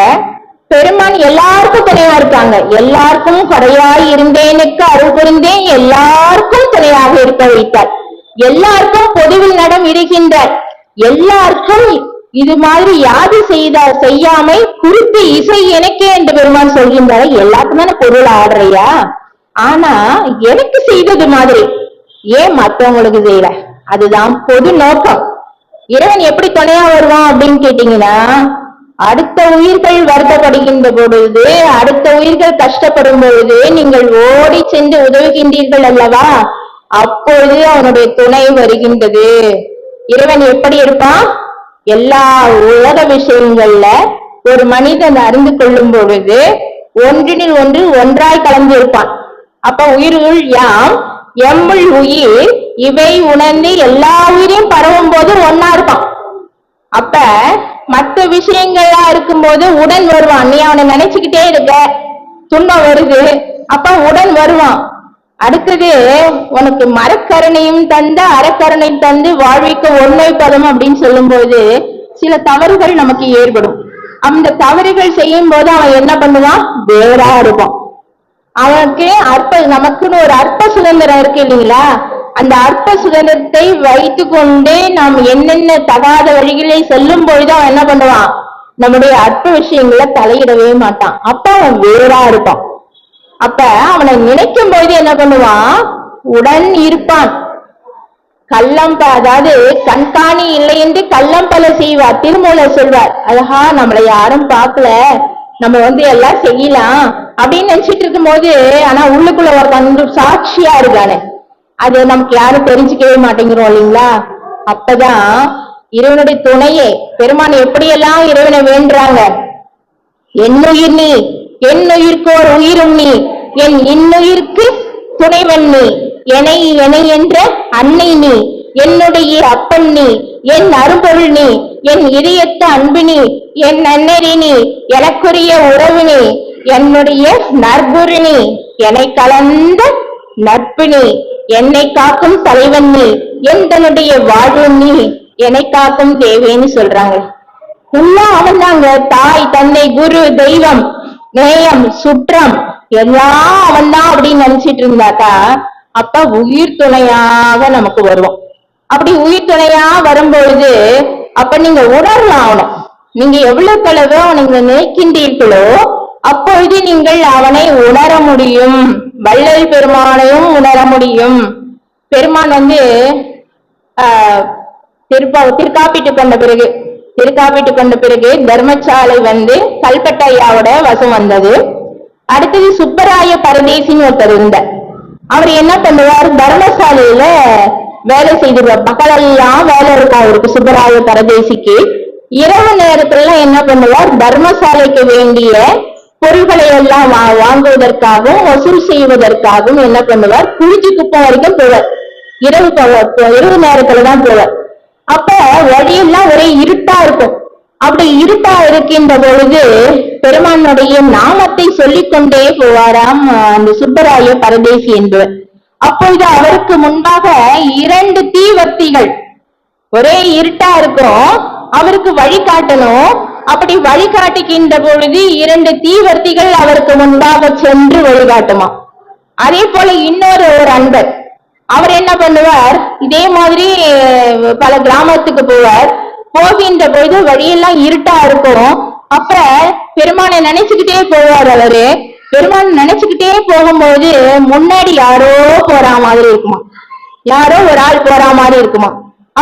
Speaker 4: பெருமான் எல்லாருக்கும் துணையா இருக்காங்க. எல்லாருக்கும் கடையாய் இருந்தேனுக்கு அருள் புரிந்தேன், எல்லாருக்கும் துணையாக இருக்க வைத்தார். எல்லாருக்கும் பொதுவில் நடம் இருக்கின்றார். எல்லாருக்கும் இது மாதிரி யாது செய்யாமை குறித்து இசை எனக்கே என்று பெருமான் சொல்கின்றார். எல்லாருக்கும் தானே பொருள் ஆடுறையா, ஆனா எனக்கு செய்தது மாதிரி ஏன் மற்றவங்களுக்கு செய்யல? அதுதான் பொது நோக்கம். இறைவன் எப்படி துணையா வருவான் அப்படின்னு கேட்டீங்கன்னா, அடுத்த உயிர்கள் வருத்தப்படுகின்ற பொழுது, அடுத்த உயிர்கள் கஷ்டப்படும் பொழுது நீங்கள் ஓடி சென்று உதவுகின்றீர்கள் அல்லவா, அப்பொழுது அவனுடைய துணை வருகின்றது. இறைவன் எப்படி இருப்பான்? எல்லா உலக விஷயங்கள்ல ஒரு மனிதன் அறிந்து கொள்ளும் பொழுது ஒன்றினில் ஒன்று ஒன்றாய் கலந்து இருப்பான். அப்ப உயிருள் யாம் எம்முள் உயிர் இவை உணர்ந்து எல்லா உயிரையும் பரவும் போது ஒன்னா இருப்பான். அப்ப மற்ற விஷயங்கள்லாம் இருக்கும்போது உடன் வருவான். நீ அவனை நினைச்சுக்கிட்டே இருக்க, துன்பம் வருது, அப்ப உடன் வருவான். அடுத்தது உனக்கு மரக்கருணையும் தந்து அறக்கருணை தந்து வாழ்விக்க ஒன்மை பதம் அப்படின்னு சொல்லும் போது சில தவறுகள் நமக்கு ஏற்படும். அந்த தவறுகள் செய்யும் போது அவன் என்ன பண்ணுவான்? வேறா இருப்பான். அவனுக்கு நமக்குன்னு ஒரு அற்ப சுதந்திரம் இருக்கு இல்லைங்களா? அந்த அற்ப சுதந்திரத்தை வைத்து கொண்டு நாம் என்னென்ன தகாத வழிகளை செல்லும் பொழுது அவன் என்ன பண்ணுவான்? நம்முடைய அற்ப விஷயங்களை தலையிடவே மாட்டான். அப்ப அவன் வேறா இருப்பான். அப்ப அவனை நினைக்கும் பொழுது என்ன பண்ணுவான், உடன் இருப்பான். அதாவது கண்காணி இல்லை என்று கள்ளம் பல செய்வார். திருமூலர் சொல்வார் அழகா, நம்மளை யாரும் பார்க்கல, நம்ம எல்லாம் செய்யலாம் அப்படின்னு நினைச்சிட்டு இருக்கும் போது, ஆனா உள்ளுக்குள்ள ஒரு சாட்சியா இருக்கானே, அது நமக்கு யாரும் தெரிஞ்சுக்கவே மாட்டேங்கிறோம் இல்லைங்களா? அப்பதான் இறைவனுடைய துணையே. பெருமான் எப்படியெல்லாம் இறைவனை வேண்டுறாங்க. என்னுயிர் நீ, என் உயிர்க்கோர் உயிரும் நீ, என் இன்னுயிர்க்கு துணைவன் நீ, எனை எனை என்ற அன்னை நீ, என்னுடைய அப்பன் நீ, என் அரும்பொருள் நீ, என் இதயத்த அன்பு நீ, என் நன்னறி நீ, எனக்குரிய உறவு நீ, என்னுடைய நற்புறு நீ, என்னை கலந்த நட்பு நீ, என்னை காக்கும் தலைவன் நீ, எந்தனுடைய வாழ்வு நீ, என்னை காக்கும் தேவைன்னு சொல்றாங்க. எல்லாம் அவன் தாங்க. தாய் தந்தை குரு தெய்வம் நேயம் சுற்றம் எல்லாம் அவன் தான் அப்படின்னு நினைச்சிட்டு இருந்தாக்கா, அப்ப உயிர் துணையாக நமக்கு வருவோம். அப்படி உயிர் துணையா வரும்பொழுது அப்ப நீங்க உணரலாம் அவனை. நீங்க எவ்வளவு அளவு நீங்க நினைக்கின்றீர்களோ அப்பொழுது நீங்கள் அவனை உணர முடியும். வள்ளல் பெருமானையும் உணர முடியும். பெருமான் திருக்காப்பிட்டு கொண்ட பிறகு தர்மசாலை கல்கட்டையாவோட வசம் வந்தது. அடுத்தது சுப்பராய பரதேசின்னு ஒருத்தர் இருந்தார். அவர் என்ன பண்ணுவார், தர்மசாலையில வேலை செய்திருவார். பகலெல்லாம் வேலை இருக்கும் அவருக்கு, சுப்பராய பரதேசிக்கு. இரவு நேரத்துல என்ன பண்ணுவார், தர்மசாலைக்கு வேண்டிய பொருள்களை எல்லாம் வாங்குவதற்காகவும் வசூல் செய்வதற்காகவும் என்ன பண்ணுவார், குறிஞ்சி குப்பம் வரைக்கும் போவார். இரவு நேரத்துலதான் போவார். அப்ப வழியெல்லாம் ஒரே இருட்டா இருக்கும். அப்படி இருட்டா இருக்கின்ற பொழுது பெருமானுடைய நாமத்தை சொல்லிக்கொண்டே போவாராம் அந்த சுப்பராய பரதேசி என்பவர். அப்பொழுது அவருக்கு முன்பாக 2 தீவர்த்திகள், ஒரே இருட்டா இருக்கும், அவருக்கு வழிகாட்டணும். அப்படி வழிகாட்டுகின்ற பொழுது 2 தீவர்த்திகள் அவருக்கு முன்பாக சென்று வழிகாட்டுமா. அதே போல இன்னொரு அன்பர், அவர் என்ன பண்ணுவார், இதே மாதிரி பல கிராமத்துக்கு போவார். போகின்ற பொழுது வழியெல்லாம் இருட்டா இருக்கும். அப்ப பெருமானை நினைச்சுக்கிட்டே போவார். அவரு பெருமான் நினைச்சுக்கிட்டே போகும்போது முன்னாடி யாரோ போற மாதிரி இருக்குமா, யாரோ ஒரு ஆள் போற மாதிரி இருக்குமா.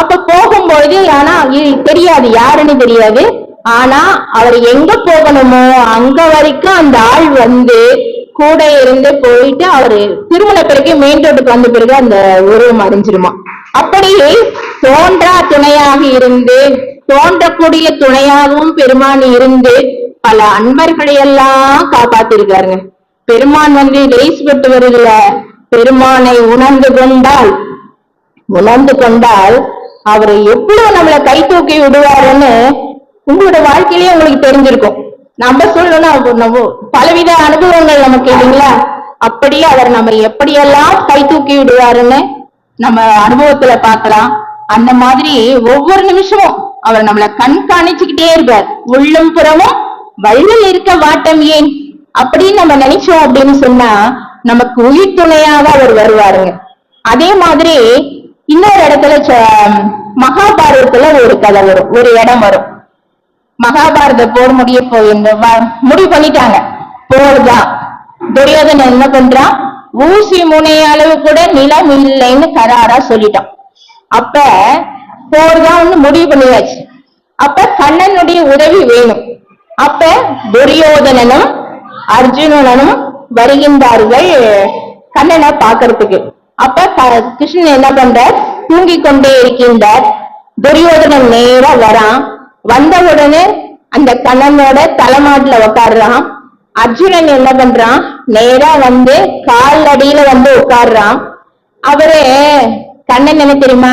Speaker 4: அப்ப போகும்போது ஆனா தெரியாது, யாருன்னு தெரியாது. ஆனா அவர் எங்க போகணுமோ அங்க வரைக்கும் அந்த ஆள் கூட இருந்து போயிட்டு அவரு திருமண பிறகு மெயின் ரோட்டுக்கு வந்த பிறகு அந்த உருவம் அறிஞ்சிருமா. அப்படியே தோன்றா துணையாக இருந்து தோன்றக்கூடிய துணையாகவும் பெருமான் இருந்து பல அன்பர்களை எல்லாம் காப்பாத்திருக்காருங்க. பெருமான் லேசுபட்டு வருகிற பெருமானை உணர்ந்து கொண்டால் அவரை எவ்வளவு நம்மளை கை தூக்கி விடுவாருன்னு உங்களோட வாழ்க்கையிலேயே உங்களுக்கு தெரிஞ்சிருக்கும். நம்ம சொல்லணும், பலவித அனுபவங்கள் நமக்கு இல்லைங்களா, அப்படியே அவர் நம்ம எப்படியெல்லாம் கை தூக்கி விடுவாருன்னு நம்ம அனுபவத்துல பார்க்கலாம். அந்த மாதிரி ஒவ்வொரு நிமிஷமும் அவர் நம்மளை கண்காணிச்சுக்கிட்டே இருப்பார். உள்ளும் புறமும் வள்ளல் இருக்க வாட்டம் ஏன் அப்படின்னு நம்ம நினைச்சோம் அப்படின்னு சொன்னா நமக்கு உயிர் துணையாக அவர் வருவாருங்க. அதே மாதிரி இன்னொரு இடத்துல மகாபாரதத்துல ஒரு கதை வரும், ஒரு இடம் வரும். மகாபாரத போர் முடிவு பண்ணிட்டாங்க. போர்தான். துரியோதனன் என்ன பண்றான், ஊசி முனை அளவு கூட நிலம் இல்லைன்னு கராரா சொல்லிட்டான். அப்ப போர்தான் முடிவு பண்ணியாச்சு. அப்ப கண்ணனுடைய உதவி வேணும். அப்ப துரியோதனனும் அர்ஜுனனும் வருகின்றார்கள் கண்ணனை பாக்குறதுக்கு. அப்ப கிருஷ்ணன் என்ன பண்றார், தூங்கிக் கொண்டே இருக்கின்றார். துரியோதனன் நேரா வரான். வந்தவுடனே அந்த கண்ணனோட தலைமாட்டுல உட்காடுறான். அர்ஜுனன் என்ன பண்றான், நேரா கால் அடியில உட்காடுறான். அவரு கண்ணன் என்ன தெரியுமா,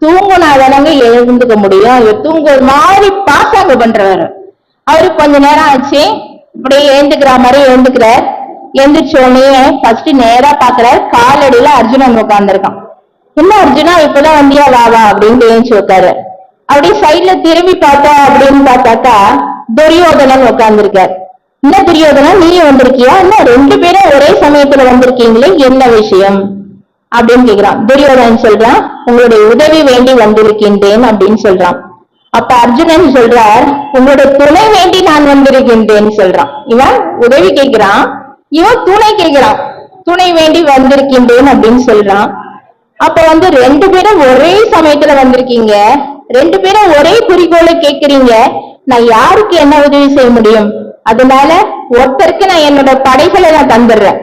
Speaker 4: தூங்குனாதானங்க எழுந்துக்க முடியும், இவர் தூங்க மாதிரி பாசாங்க பண்றவர். அவரு கொஞ்ச நேரம் ஆச்சு, இப்படியே எழுந்துக்கிற மாதிரி எழுந்துக்கிறார். எழுந்திரிச்சோடனே ஃபர்ஸ்ட் நேரா பாக்குறாரு, காலடியில அர்ஜுனன் உட்கார்ந்துருக்கான். என்ன அர்ஜுனா இப்பதான் வந்தியா, வா அப்படின்னு எழுந்துச்சு உட்காரு. அப்படியே சைட்ல திரும்பி பார்த்தோம் அப்படின்னு பார்த்தாக்கா துரியோதனன் உட்கார்ந்துருக்கார். என்ன துரியோதனன், நீ வந்திருக்கியா, என்ன 2 பேரும் ஒரே சமயத்துல வந்திருக்கீங்களே, என்ன விஷயம் அப்படின்னு கேக்குறான். துரியோதனன் சொல்றான், உங்களுடைய உதவி வேண்டி வந்திருக்கின்றேன் அப்படின்னு சொல்றான். அப்ப அர்ஜுனன் சொல்றார், உங்களோட துணை வேண்டி நான் வந்திருக்கின்றேன்னு சொல்றான். இவன் உதவி கேட்கிறான், இவன் துணை கேட்கிறான், துணை வேண்டி வந்திருக்கின்றேன் அப்படின்னு சொல்றான். அப்ப ரெண்டு பேரும் ஒரே சமயத்துல வந்திருக்கீங்க, ரெண்டு பேரும் ஒரே குறிக்கோளை கேட்கிறீங்க, நான் யாருக்கு என்ன உதவி செய்ய முடியும்? அதனால ஒருத்தருக்கு நான் என்னோட படைகளை நான் தந்துடுறேன்,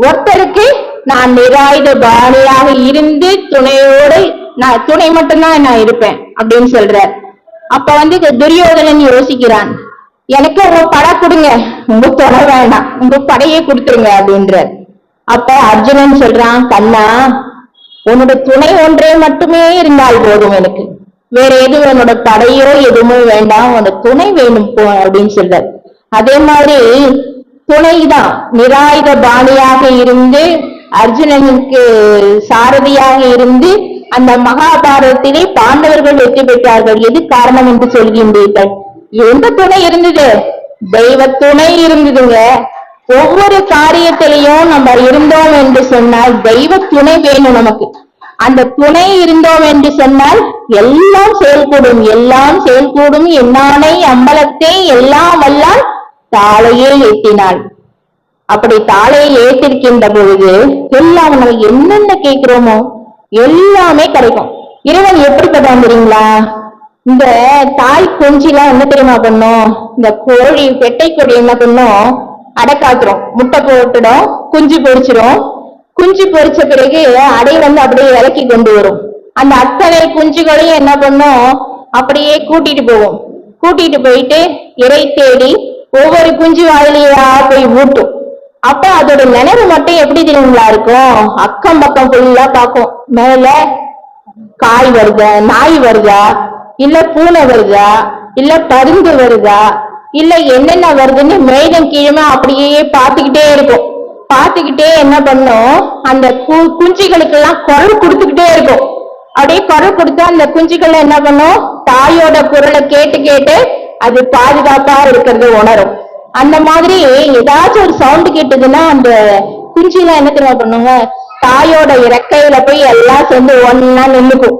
Speaker 4: ஒருத்தருக்கு நான் நிராயுத பாணியாக இருந்து துணையோட நான் துணை மட்டும்தான் நான் இருப்பேன் அப்படின்னு சொல்றார். அப்ப துரியோதனன் யோசிக்கிறான், எனக்கு உங்க படை கொடுங்க, உங்க துணை வேண்டாம், உங்க படையே கொடுத்துருங்க அப்படின்றார். அப்ப அர்ஜுனன் சொல்றான், கண்ணா உன்னோட துணை ஒன்றே மட்டுமே இருந்தால் போதும், எனக்கு வேற எதுவும் என்னோட படையோ எதுவுமே வேண்டாம், உன்னோட துணை வேணும் போ அப்படின்னு சொல்றார். அதே மாதிரி துணைதான் நிராயுத பாணியாக இருந்து அர்ஜுனனுக்கு சாரதியாக இருந்து அந்த மகாபாரதத்திலே பாண்டவர்கள் வெற்றி பெற்றார்கள். எது காரணம் என்று சொல்கின்றீர்கள்? எந்த துணை இருந்தது? தெய்வ துணை இருந்ததுங்க. ஒவ்வொரு காரியத்திலையும் நம்ம இருந்தோம் என்று சொன்னால் தெய்வ துணை வேணும் நமக்கு. அந்த துணை இருந்தோம் என்று சொன்னால் எல்லாம் செயல்கூடும், எல்லாம் செயல்கூடும். என்னானை அம்பலத்தை எல்லாம் வல்லால் தாளையே ஏற்றினாள். அப்படி தாளையை ஏற்றிருக்கின்ற பொழுது எல்லாம் நம்ம என்னென்ன கேட்கிறோமோ எல்லாமே கிடைக்கும். இறைவன் எப்படிப்பட்டான் தெரியுங்களா? இந்த தாய் குஞ்சிலாம் என்ன தெரியுமா பண்ணும்? இந்த கோழி, பெட்டை கோழி என்ன பண்ணும்? அடைக்காத்துரும், முட்டை போட்டுடும், குஞ்சு பொரிச்சிடும். குஞ்சு பொரிச்ச பிறகு அடை அப்படியே இறக்கி கொண்டு வரும். அந்த அத்தனை குஞ்சுகளையும் என்ன பண்ணும்? அப்படியே கூட்டிட்டு போவோம். கூட்டிட்டு போயிட்டு இறை தேடி ஒவ்வொரு குஞ்சு வாயிலையா போய் ஊட்டும். அப்ப அதோட நினைவு மட்டும் எப்படி தெரியுங்களா இருக்கும்? அக்கம் பக்கம் ஃபுல்லா பார்க்கும். மேல காய் வருதா, நாய் வருதா, இல்ல பூனை வருதா, இல்ல பருந்து வருதா, இல்ல என்னென்ன வருதுன்னு மேகம் கீழே அப்படியே பார்த்துக்கிட்டே இருக்கும். பார்த்துக்கிட்டே என்ன பண்ணும்? அந்த குஞ்சுகளுக்கு எல்லாம் குரல் கொடுத்துக்கிட்டே இருக்கும். அப்படியே குரல் கொடுத்தா அந்த குஞ்சுகள் என்ன பண்ணும்? தாயோட குரலை கேட்டு கேட்டு அது பாதுகாப்பா இருக்கிறது உணரும். அந்த மாதிரி ஏதாச்சும் ஒரு சவுண்ட் கேட்டதுன்னா அந்த குஞ்சில என்ன தெரியுமா பண்ணுங்க? தாயோட இறக்கையில போய் எல்லாம் சேர்ந்து ஒன்னா நின்னுக்கும்.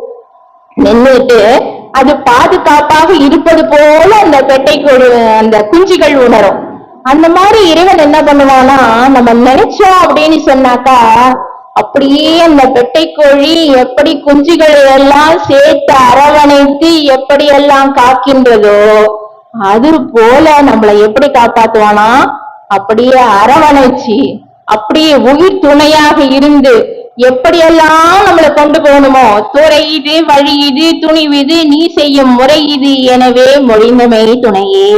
Speaker 4: நின்றுட்டு அது பாதுகாப்பாக இருப்பது போல அந்த பெட்டைக்கோடு அந்த குஞ்சுகள் உணரும். அந்த மாதிரி இறைவன் என்ன பண்ணுவானா, நம்ம நினைச்சோம் அப்படின்னு சொன்னாக்கா அப்படியே அந்த பெட்டைக்கோழி எப்படி குஞ்சுகள் எல்லாம் சேர்த்து அரவணைத்து எப்படி எல்லாம் காக்கின்றதோ அது போல நம்மளை எப்படி காப்பாத்துவானா, அப்படியே அரவணைச்சு அப்படியே உயிர் துணையாக இருந்து எப்படியெல்லாம் நம்மளை கொண்டு போகணுமோ, துறை இது, வழி இது, துணிவிது, நீ செய்யும் முறை இது, எனவே மொழிந்தமை துணையே.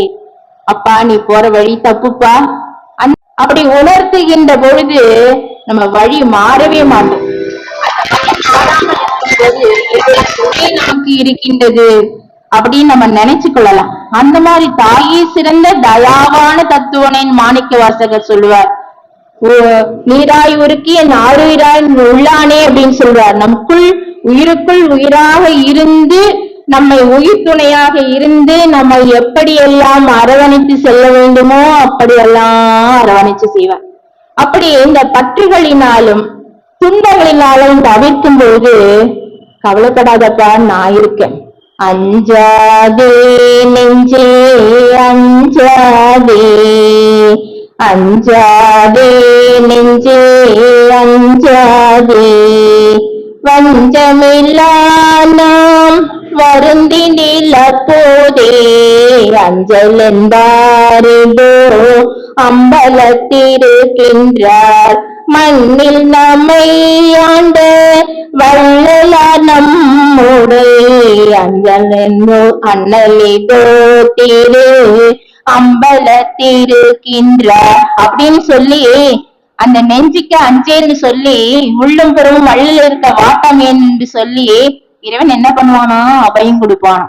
Speaker 4: அப்பா நீ போற வழி தப்புப்பா அப்படி உணர்த்துகின்ற பொழுது நம்ம வழி மாறவே மாட்டோம். நமக்கு இருக்கின்றது அப்படின்னு நம்ம நினைச்சு கொள்ளலாம். அந்த மாதிரி தாயே சிறந்த தயாவான தத்துவனின் மாணிக்க வாசகர் சொல்லுவார், நீராய் உருக்கி என் ஆறுயிராய் உள்ளானே அப்படின்னு சொல்றார். நமக்குள் உயிருக்குள் உயிராக இருந்து நம்மை உயிர் துணையாக இருந்து நம்ம எப்படியெல்லாம் அரவணைத்து செல்ல வேண்டுமோ அப்படியெல்லாம் அரவணைச்சு செய்வார். அப்படி இந்த பற்றுகளினாலும் துன்பங்களினாலும் தவிர்க்கும் போது கவலைப்படாதப்பா நான் இருக்கேன், அஞ்சாதே நெஞ்சே அஞ்சாதே, அஞ்சாதே நெஞ்சே அஞ்சாதே, வஞ்சமில்லா நாம் வருந்தினில போதே அஞ்சல் என்பாரிடோ அம்பலத்திருக்கின்றார், மண்ணில் நம்மை ஆண்ட வள்ளலார் நம்முடைய அஞ்சல் என்னோ அண்ணலிடோ திரு அம்பலத்திருக்கின்றார் அப்படின்னு சொல்லி அந்த நெஞ்சுக்கு அஞ்சேன்னு சொல்லி உள்ளம் பெறும் வள்ளல் இருக்க வாட்டம் என்று சொல்லி இறைவன் என்ன பண்ணுவானா, அபயம் கொடுப்பான்.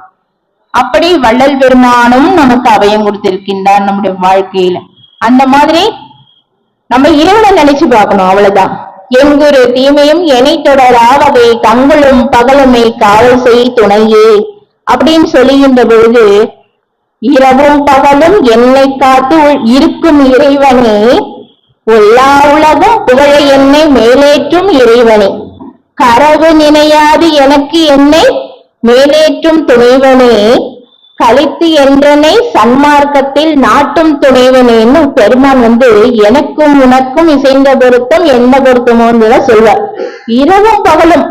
Speaker 4: அப்படி வள்ளல் பெருமானும் நமக்கு அபயம் கொடுத்திருக்கின்றார் நம்முடைய வாழ்க்கையில. அந்த மாதிரி நம்ம இறைவனை நினைச்சு பார்க்கணும், அவ்வளவுதான். எங்கொரு தீமையும் எனை தொடராவதை தங்களும் பகலுமே காவல் செய் துணையே அப்படின்னு சொல்லுகின்ற பொழுது இரவும் பகலும் என்னை காத்து இருக்கும் இறைவனே, எல்லா உலகம் புகழ என்னை மேலேற்றும் இறைவனே, கரவு நினையாது எனக்கு என்னை மேலேற்றும் துணைவனே, கழித்து என்றனை சன்மார்க்கத்தில் நாட்டும் துணைவனேன்னு பெருமான் எனக்கும் உனக்கும் இசைந்த பொருத்தம் என்ன பொருத்தமோன்னு சொல்வார். இரவும் பகலும்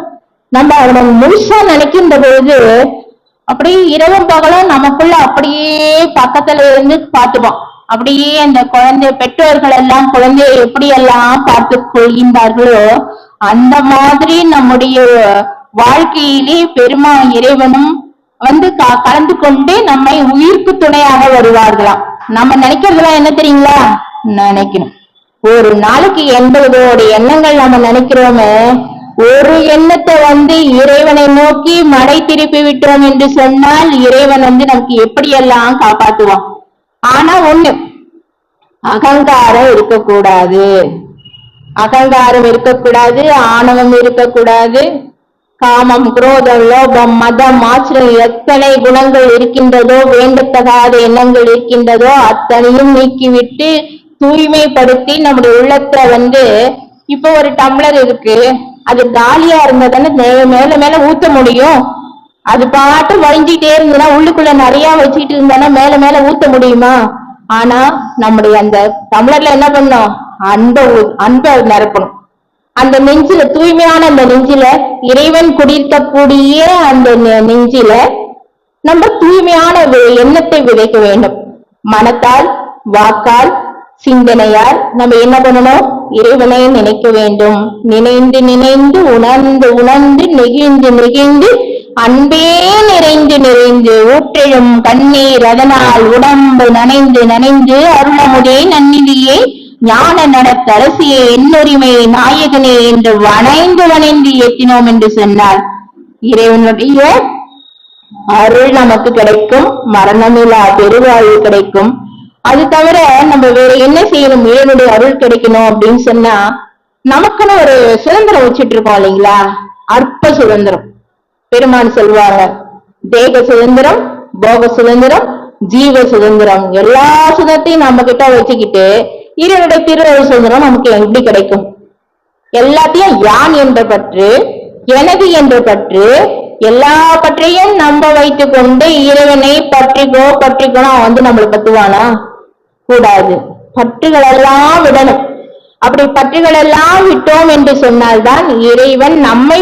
Speaker 4: நம்ம அவனை முழுசா நினைக்கின்ற பொழுது அப்படியே இரவும் பகலும் நமக்குள்ள அப்படியே பக்கத்துல இருந்து பார்த்துப்போம். அப்படியே அந்த குழந்தை பெற்றோர்கள் எல்லாம் குழந்தையை எப்படி எல்லாம் பார்த்து கொள்கின்றார்களோ அந்த மாதிரி நம்முடைய வாழ்க்கையிலே இறைவனும் கலந்து கொண்டு நம்மை உயிர்ப்பு துணையாக வருவார்களாம். நம்ம நினைக்கிறதுலாம் என்ன தெரியுங்களா? நினைக்கணும். ஒரு நாளைக்கு 80 எண்ணங்கள் நம்ம நினைக்கிறோமே, ஒரு எண்ணத்தை இறைவனை நோக்கி மடை திருப்பி விட்டோம் என்று சொன்னால் இறைவன் நமக்கு எப்படியெல்லாம் காப்பாற்றுவான். ஆனா ஒண்ணு, அகங்காரம் இருக்கக்கூடாது. அகங்காரம் இருக்கக்கூடாது, ஆணவம் இருக்கக்கூடாது, காமம், குரோதம், லோபம், மதம், ஆச்சரியம் எத்தனை குணங்கள் இருக்கின்றதோ, வேண்டத்தகாத எண்ணங்கள் இருக்கின்றதோ அத்தனையும் நீக்கிவிட்டு தூய்மைப்படுத்தி நம்முடைய உள்ளத்துல இப்ப ஒரு டம்ளர் இருக்கு, அது காலியா இருந்ததானே மேல மேல ஊத்த முடியும். அது பாட்டு வழிஞ்சிட்டே இருந்ததுன்னா உள்ளுக்குள்ள நிறைய வச்சுக்கிட்டு இருந்தானா மேல மேல ஊத்த முடியுமா? ஆனா நம்முடைய அந்த டம்ளர்ல என்ன பண்ணோம்? அன்பை நிரப்பணும். அந்த நெஞ்சில தூய்மையான அந்த நெஞ்சில இறைவன் குடியிருக்கக்கூடிய அந்த நெஞ்சில நம்ம தூய்மையான எண்ணத்தை விதைக்க வேண்டும். மனத்தால், வாக்கால், சிந்தனையால் நம்ம என்ன பண்ணணும்? இறைவனை நினைக்க வேண்டும். நினைந்து நினைந்து உணர்ந்து உணர்ந்து நெகிழ்ந்து நெகிழ்ந்து அன்பே நிறைந்து நிறைந்து ஊற்றெழும் கண்ணீர் அதனால் உடம்பு நனைந்து நனைந்து அருளமுதே நன்னிதியே ஞான நடத்தரசியே என்னுரிமை நாயகனே என்று வணைந்து வணைந்து ஏற்றினோம் என்று சொன்னார். இறைவனுடைய அருள் நமக்கு கிடைக்கும், மரணமில்லா பெருவாழ்வு கிடைக்கும். அது தவிர நம்ம வேற என்ன செய்யணும்? இறைவனுடைய அருள் கிடைக்கணும் அப்படின்னு சொன்னா நமக்குன்னு ஒரு சுதந்திரம் வச்சுட்டு இருக்கோம் இல்லைங்களா? அற்ப சுதந்திரம். பெருமான் சொல்வாங்க, தேக சுதந்திரம், போக சுதந்திரம், ஜீவ சுதந்திரம், எல்லா சுதத்தையும் நம்ம கிட்ட வச்சுக்கிட்டு இறைவனுடைய திருவருள் சுதந்திரம் நமக்கு எப்படி கிடைக்கும்? எல்லாத்தையும் யான் என்ற பற்று, எனது என்ற பற்று, எல்லா பற்றையும் நம்ப வைத்துக் கொண்டு இறைவனை பற்றிக்கணும் நம்மளை பத்துவானா? கூடாது. பற்றுகள் எல்லாம் விடணும். அப்படி பற்றுகள் எல்லாம் விட்டோம் என்று சொன்னால்தான் இறைவன் நம்மை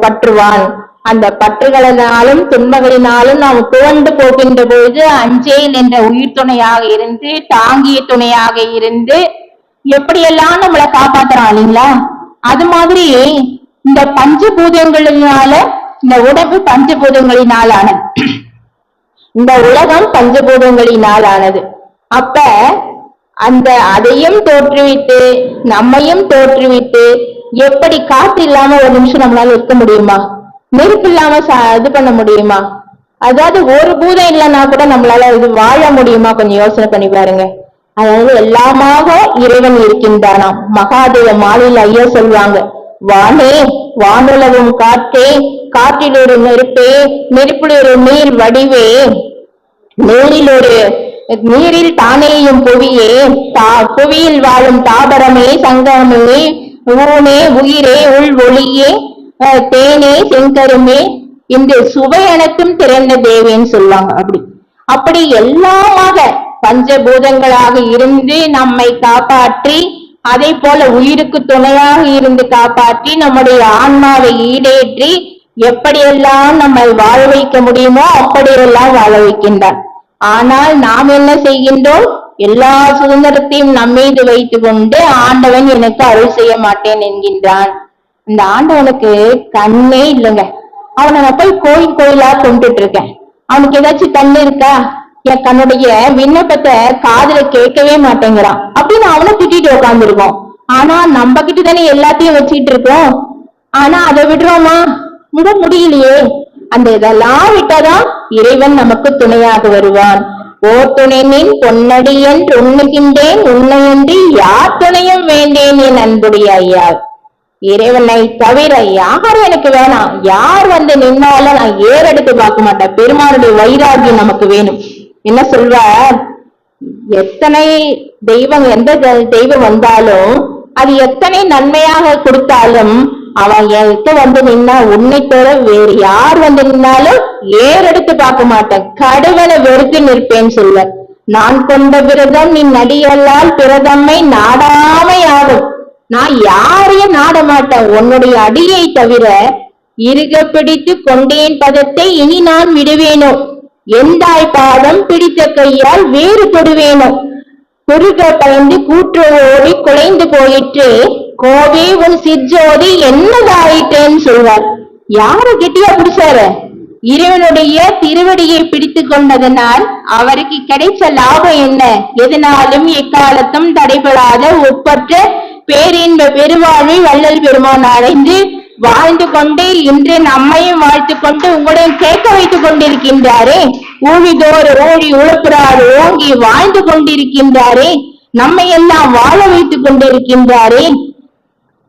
Speaker 4: பற்றுவான். அந்த பற்றுகளினாலும் துன்பங்களினாலும் நாம் துவண்டு போகின்ற பொழுது அஞ்சேல் என்ற உயிர் துணையாக இருந்து, தாங்கிய துணையாக இருந்து எப்படியெல்லாம் நம்மளை காப்பாத்துறான் இல்லைங்களா? அது மாதிரி இந்த பஞ்சபூதங்களினால, இந்த உடம்பு பஞ்சபூதங்களினால் ஆனது, இந்த உலகம் பஞ்சபூதங்களினால் ஆனது. அப்ப அதையும் தோற்றுவிட்டு நம்மையும் தோற்றுவிட்டு எப்படி காற்று இல்லாம ஒரு நிமிஷம் நம்மளால இருக்க முடியுமா? நெருப்பு இல்லாம இது பண்ண முடியுமா? அதாவது ஒரு பூதம் இல்லைன்னா கூட நம்மளால இது வாழ முடியுமா? கொஞ்சம் யோசனை பண்ணி பாருங்க. அதாவது எல்லாமாக இறைவன் இருக்கின்றானாம். மகாதேவ மாலையில் ஐயா சொல்லுவாங்க, வானே வானுலகும் காற்றே, காற்றில் ஒரு நெருப்பே, நெருப்பில் ஒரு நீர் வடிவே, நீரில் தானேயும் புவியே, புவியில் வாழும் தாபரமே, சங்கமே, ஊனே, உயிரே, உள் ஒளியே, தேனே, செங்கருமே, இந்த சுவை அனைத்தும் திறந்த தேவேன்னு சொல்லுவாங்க. அப்படி எல்லாமாக பஞ்சபூதங்களாக இருந்து நம்மை காப்பாற்றி, அதே போல உயிருக்கு துணையாக இருந்து காப்பாற்றி நம்முடைய ஆன்மாவை ஈடேற்றி எப்படியெல்லாம் நம்மை வாழ வைக்க முடியுமோ அப்படியெல்லாம் வாழ வைக்கின்றான். ஆனால் நாம் என்ன செய்கின்றோம்? எல்லா சுதந்திரத்தையும் நம்மீது வைத்துக் கொண்டு ஆண்டவன் எனக்கு அருள் செய்ய மாட்டேன் என்கின்றான். இந்த ஆண்டவனுக்கு கண்ணே இல்லைங்க. அவனை நான் போய் கோயிலா கொண்டுட்டு இருக்கேன். அவனுக்கு ஏதாச்சும் கண்ணு இருக்கா? என் கண்ணுடைய விண்ணப்பத்தை காதுல கேட்கவே மாட்டேங்கிறான் அப்படின்னு அவனை திட்டிட்டு உட்காந்துருக்கோம். ஆனா நம்ம கிட்ட தானே எல்லாத்தையும் வச்சுட்டு இருக்கோம். ஆனா அதை விடுறோமா? விட முடியலையே. அந்த இதெல்லாம் விட்டாதான் இறைவன் நமக்கு துணையாக வருவான். ஓர் துணைனின் பொன்னடி என்று உண்ணுகின்றேன், உன்னையன்றி யார் துணையும் வேண்டேன் என் அன்புடைய ஐயா. இறைவனை தவிர யாரும் எனக்கு வேணாம். யார் நின்னாலும் நான் ஏறெடுத்து பார்க்க மாட்டேன். பெருமானுடைய வைராகியம் நமக்கு வேணும். என்ன சொல்வார்? எத்தனை தெய்வம், எந்த தெய்வம் வந்தாலும் அது எத்தனை நன்மையாக கொடுத்தாலும் அவன் என்கிட்ட வந்து நின்னா உன்னை தவிர வேறு யார் வந்து நின்னாலும் ஏறெடுத்து பார்க்க மாட்டேன், கடுவனை வெறுத்து நிற்பேன்னு சொல்லுவேன். நான் கொண்ட விரதம் நீ நடிகளால் பிரதம்மை நாடாமை ஆகும். நான் யாரையும் நாட மாட்டேன், உன்னுடைய அடியை தவிர இருக பிடித்து கொண்டேன் பதத்தை இனி நான் விடுவேனோ, எந்தாய் பாதம் பிடித்த கையால் வேறு தொடுவேனோ, குறுக பயந்து கூற்று ஓடி குலைந்து போயிற்று, கோவே உன் சிற்ஜோதி என்னதாயிட்டேன்னு சொல்வார். யாரு கெட்டியா பிடிச்சாரு? இறைவனுடைய திருவடியை பிடித்து கொண்டதனால் அவருக்கு கிடைச்ச லாபம் என்ன? எதனாலும் எக்காலத்தும் தடைபடாத ஒப்பற்ற பேரின்ப பெருவாழ்வை வள்ளல் பெருமான் அடைந்து வாழ்ந்து கொண்டு இன்று நம்மையும் வாழ்த்து கொண்டு உங்களையும் கேட்க வைத்துக் கொண்டிருக்கின்றாரே. ஊழிதோறு ஓடி உழப்புறாரு ஓங்கி வாழ்ந்து கொண்டிருக்கின்றாரே, நம்மை எல்லாம் வாழ வைத்துக் கொண்டிருக்கின்றாரே.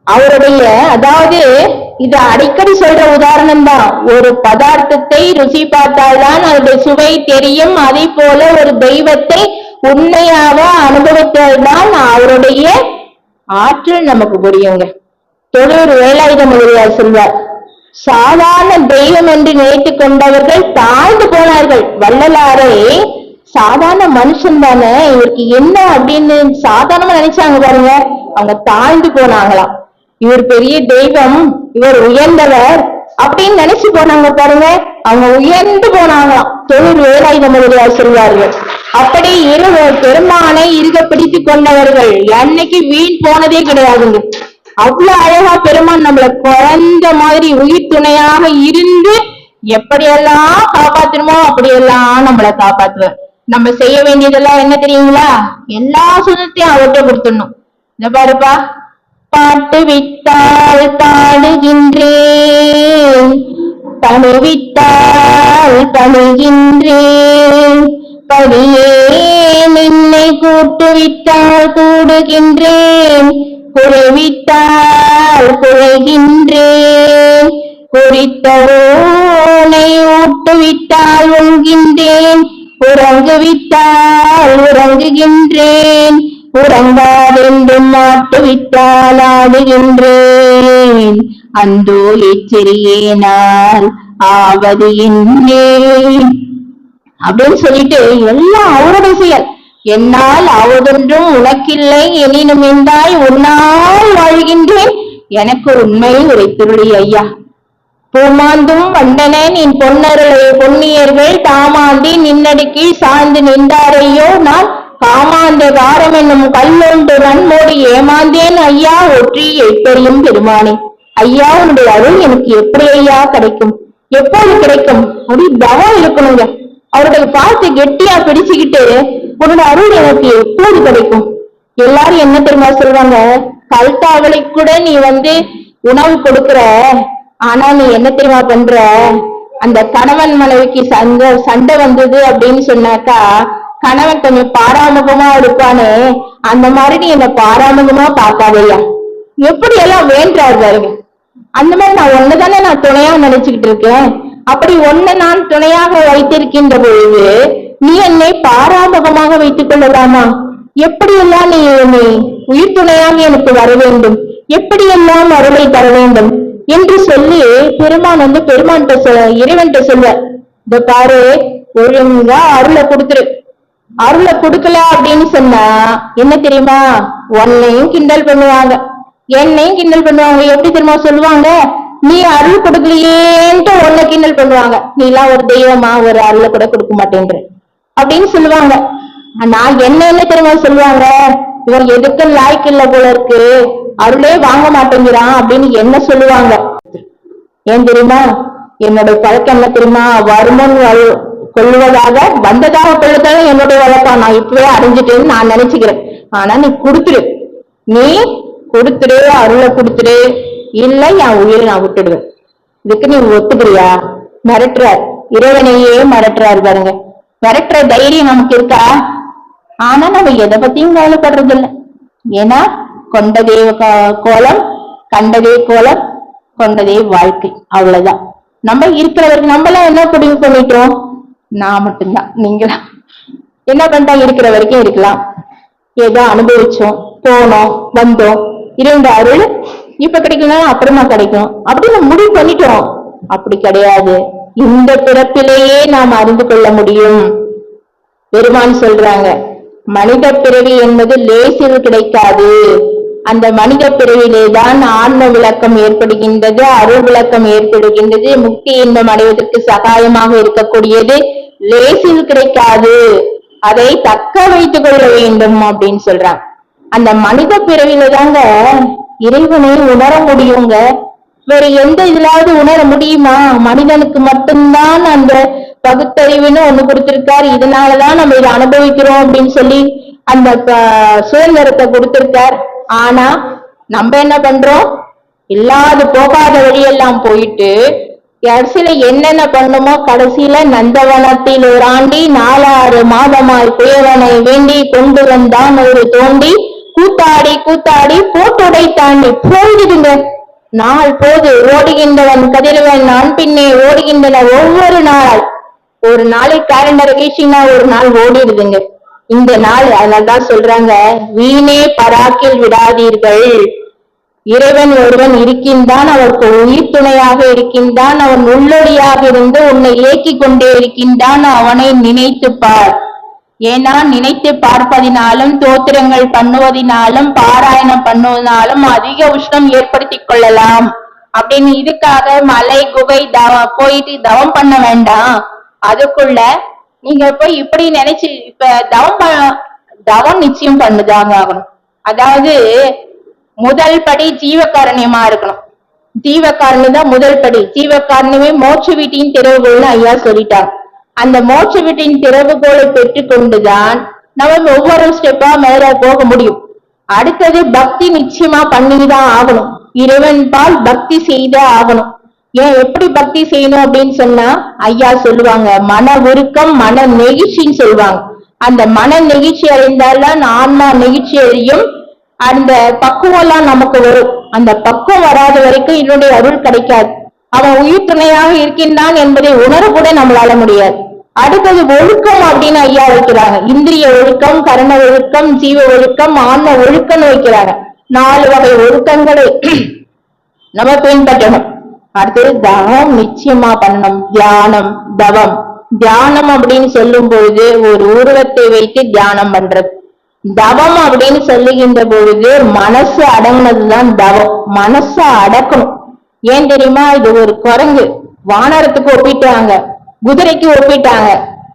Speaker 4: அவருடைய, அதாவது இது அடிக்கடி சொல்ற உதாரணம் தான். ஒரு பதார்த்தத்தை ருசி பார்த்தால்தான் அதோட சுவை தெரியும். அதே போல ஒரு தெய்வத்தை உண்மையாக அனுபவித்தால்தான் அவருடைய ஆற்றல் நமக்கு புரியுங்க. தொழூர் வேலாயுத முதலியார் சொல்வார், சாதாரண தெய்வம் என்று நினைத்துக் கொண்டவர்கள் தாழ்ந்து போனார்கள். வள்ளலாரே சாதாரண மனுஷன் தானே, இவருக்கு என்ன அப்படின்னு சாதாரணமா நினைச்சாங்க பாருங்க, அவங்க தாழ்ந்து போனாங்களாம். இவர் பெரிய தெய்வம், இவர் உயர்ந்தவர் அப்படின்னு நினைச்சு போனாங்க பாருங்க, அவங்க உயர்ந்து போனாங்களாம். தொழில் வேலாயுத முதலியார் சொல்வார்கள். அப்படி பெருமானை இருக பிடித்து கொண்டவர்கள் என்னைக்கு வீண் போனதே கிடையாதுங்க. அவ்வளவு அழகா பெருமான் நம்மள குறைந்த மாதிரி உயிர் துணையாக இருந்து எப்படியெல்லாம் காப்பாத்தணுமோ அப்படியெல்லாம் நம்மளை காப்பாத்துவார். நம்ம செய்ய வேண்டியதெல்லாம் என்ன தெரியுங்களா? எல்லா சுதத்தையும் அவர்கிட்ட கொடுத்துடணும். இந்த பாருப்பா, பாட்டு விட்டால் பாடுகின்றேன், பணிவிட்டால் பணிகின்றேன், படியே நின்னை கூட்டுவிட்டால் கூடுகின்றேன், குறைவிட்டால் குறைகின்றேன், குறித்தவோனை ஊட்டுவிட்டால் உண்கின்றேன், உறங்குவிட்டால் உறங்குகின்றேன், உறங்காதென்றும் மாட்டுவிட்டால் ஆடுகின்றேன், அந்தோ எச்சரியேனால் ஆவது என்னேன் அப்படின்னு சொல்லிட்டு எல்லாம் அவருடைய செயல். என்னால் ஆவதொன்றும் உனக்கில்லை எனினும் என்றாய் உன்னால் வாழ்கின்றேன், எனக்கு உண்மை உரைத்துள்ளி ஐயா. பூமாந்தும் வண்டனன் என் பொன்னருளை பொன்னியர்கள் தாமாந்தி நின்னடிக்கு சார்ந்து நின்றாரையோ, நான் காமாந்த காரம் என்னும் கல்லொன்று நன்மோடி ஏமாந்தேன் ஐயா, ஒற்றி எப்பெரியும் பெருமானே. ஐயா உன்னுடைய அருள் எனக்கு எப்படி ஐயா கிடைக்கும்? எப்போது கிடைக்கும்? அப்படி தவம் இருக்கணுங்க. அவருடைய பார்த்து கெட்டியா பிடிச்சுக்கிட்டு உன்னோட அருள் எனக்கு எப்போது கிடைக்கும்? எல்லாரும் என்ன தெரியுமா சொல்றாங்க, கல்காவலை கூட நீ உணவு கொடுக்கிற, ஆனா நீ என்ன தெரியுமா பண்ற, அந்த கணவன் மனைவிக்கு சண்டை வந்தது அப்படின்னு சொன்னாக்கா கணவன் கொஞ்சம் பாராமுகமா இருப்பானே, அந்த மாதிரி நீ என்ன பாராமுகமா பார்க்காதையா. எப்படி எல்லாம் வேண்டாரு பாருங்க. அந்த மாதிரி நான் ஒன்னதானே நான் துணையா நினைச்சுக்கிட்டு இருக்கேன். அப்படி ஒன்ன நான் துணையாக வைத்திருக்கின்ற பொழுது நீ என்னை பாராமுகமாக வைத்துக் கொள்ளலாமா? எப்படியெல்லாம் நீ உயிர் துணையாக எனக்கு வர வேண்டும், எப்படியெல்லாம் அருளை தர வேண்டும் என்று சொல்லி பெருமான் பெருமான்கிட்ட இறைவன்கிட்ட சொல்ல, இந்த பாரு ஒழுங்கா அருளை கொடுத்துரு. அருளை கொடுக்கல அப்படின்னு சொன்னா என்ன தெரியுமா, உன்னையும் கிண்டல் பண்ணுவாங்க, என்னையும் கிண்டல் பண்ணுவாங்க. எப்படி தெரியுமா சொல்லுவாங்க, நீ அருள் கொடுக்கலையேன்ட்டு உன்னை கிண்டல் பண்ணுவாங்க. நீ எல்லாம் ஒரு தெய்வமா, ஒரு அருளை கூட கொடுக்க மாட்டேன்ற அப்படின்னு சொல்லுவாங்க. நான் என்ன தெரியுமா சொல்லுவாங்க, இவன் எதுக்கும் லாய்க்கு இல்ல போல இருக்கு, அருளே வாங்க மாட்டேங்கிறான் அப்படின்னு என்ன சொல்லுவாங்க. ஏன் தெரியுமா, என்னுடைய பழக்கம் என்ன தெரியுமா, வருமன் கொள்வதாக வந்ததாக கொள்ளுதான் என்னுடைய வழக்கம். நான் இப்பவே அடைஞ்சிட்டேன்னு நான் நினைச்சுக்கிறேன். ஆனா நீ கொடுத்துரு, நீ கொடுத்துரு, அருளை கொடுத்துரு, இல்ல என் உயிரை நான் விட்டுடுவேன். இதுக்கு நீ ஒத்துக்கிறியா? மிரட்டுறார், இறைவனையே மிரட்டுறாரு பாருங்க. மிரட்டுற தைரியம் நமக்கு இருக்கா? ஆனா நம்ம எதை பத்தியும் கவலைப்படுறது இல்லை. ஏன்னா கொண்டதே கோலம், கண்டதே கோலம், கொண்டதே வாழ்க்கை, அவ்வளவுதான். நம்ம இருக்கிறவருக்கு நம்மளாம் என்ன முடிவு பண்ணிட்டோம்? நான் மட்டும்தான், நீங்களா என்ன பண்ணிட்டா இருக்கிற வரைக்கும் இருக்கலாம், ஏதோ அனுபவிச்சோம், போனோம், வந்தோம், இருந்த அருள் இப்ப கிடைக்கணும் அப்புறமா கிடைக்கும் அப்படின்னு முடிவு பண்ணிட்டோம். அப்படி கிடையாது. இந்த பிறப்பிலேயே நாம் அறிந்து கொள்ள முடியும். பெருமான் சொல்றாங்க, மனித பிறவி என்பது லேசில் கிடைக்காது. அந்த மனித பிறவிலே தான் ஆன்ம விளக்கம் ஏற்படுகின்றது, அருள் விளக்கம் ஏற்படுகின்றது. முக்தி இன்பம் அடைவதற்கு சகாயமாக இருக்கக்கூடியது லேசில் கிடைக்காது. அதை தக்க வைத்துக் கொள்ள வேண்டும் அப்படின்னு சொல்றாங்க. அந்த மனித பிறவில தாங்க இறைவனை உணர முடியுங்க. வேற எந்த இதுலாவது உணர முடியுமா? மனிதனுக்கு மட்டும்தான் அந்த பகுத்தறிவுன்னு ஒண்ணு கொடுத்திருக்காரு. இதனாலதான் நம்ம இதை அனுபவிக்கிறோம் அப்படின்னு சொல்லி அந்த சுதந்திரத்தை கொடுத்திருக்கார். ஆனா நம்ம என்ன பண்றோம்? இல்லாது போகாத வழியெல்லாம் போயிட்டு கடைசியில என்னென்ன பண்ணுமோ, கடைசியில நந்தவனத்தில் ஒரு ஆண்டி 4-6 மாதமாய் குயவனை வேண்டி கொண்டு வந்தான் ஒரு தோண்டி கூத்தாடி கூத்தாடி போட்டுடை தாண்டி போயிடுங்க. நாள் போது ஓடுகின்றவன் கதிரவன் நான் பின்னே ஓடுகின்றன ஒவ்வொரு நாள். ஒரு நாளை கேலண்டர் வீசினா ஒரு நாள் ஓடிடுதுங்க. இந்த நாள் அதனால்தான் சொல்றாங்க, வீணே பராக்கில் விடாதீர்கள். இறைவன் ஒருவன் இருக்கின்றான், அவருக்கு உயிர் துணையாக இருக்கின்றான், அவன் உள்ளொடியாக இருந்து உன்னை இயக்கி கொண்டே இருக்கின்றான். அவனை நினைத்து பார். ஏன்னா நினைத்து பார்ப்பதினாலும் தோத்திரங்கள் பண்ணுவதினாலும் பாராயணம் பண்ணுவதனாலும் அதிக உஷ்ணம் ஏற்படுத்தி கொள்ளலாம் அப்படின்னு. இதுக்காக மலை குகை போயிட்டு தவம் பண்ண வேண்டாம். அதுக்குள்ள நீங்க போய் இப்படி நினைச்சு இப்ப தவம் நிச்சயம் பண்ணுதாங்க ஆகணும். அதாவது முதல் படி ஜீவகாரண்யமா இருக்கணும். ஜீவகாரணி தான் முதல் படி. ஜீவகாரணியமே மோட்ச வீட்டின் திறவுகோள்னு ஐயா சொல்லிட்டாங்க. அந்த மோட்ச வீட்டின் திறவுகோளை பெற்றுக் கொண்டுதான் நம்ம ஒவ்வொரு ஸ்டெப்பா மேல போக முடியும். அடுத்தது பக்தி நிச்சயமா பண்ணிதான் ஆகணும். இறைவன் பால் பக்தி செய்த ஆகணும். ஏன் எப்படி பக்தி செய்யணும் அப்படின்னு சொன்னா ஐயா சொல்லுவாங்க, மன உருக்கம் மன நெகிழ்ச்சின்னு சொல்லுவாங்க. அந்த மன நெகிழ்ச்சி அடைந்தால்தான் ஆன்மா நெகிழ்ச்சி அடையும். அந்த பக்குவம் எல்லாம் நமக்கு வரும். அந்த பக்குவம் வராத வரைக்கும் என்னுடைய அருள் கிடைக்காது. அவன் உயிர் துணையாக இருக்கின்றான் என்பதை உணர கூட நம்மளால முடியாது. அடுத்தது ஒழுக்கம் அப்படின்னு ஐயா வைக்கிறாங்க. இந்திரிய ஒழுக்கம், கரண ஒழுக்கம், ஜீவ ஒழுக்கம், ஆன்ம ஒழுக்கம் வைக்கிறாங்க. 4 வகை ஒழுக்கங்களை நம்ம பின்பற்றணும். அடுத்தது தவம் நிச்சயமா பண்ணணும். தியானம், தவம். தியானம் அப்படின்னு சொல்லும் பொழுது ஒரு உருவத்தை வைத்து தியானம் பண்றது. தவம் அப்படின்னு சொல்லுகின்ற பொழுது மனசு அடங்கினதுதான் தவம். மனசை அடக்கணும். ஏன் தெரியுமா? இது ஒரு குரங்கு, வானரத்துக்கு ஒப்பிட்டாங்க, குதிரைக்கு ஒப்பிட்டாங்க.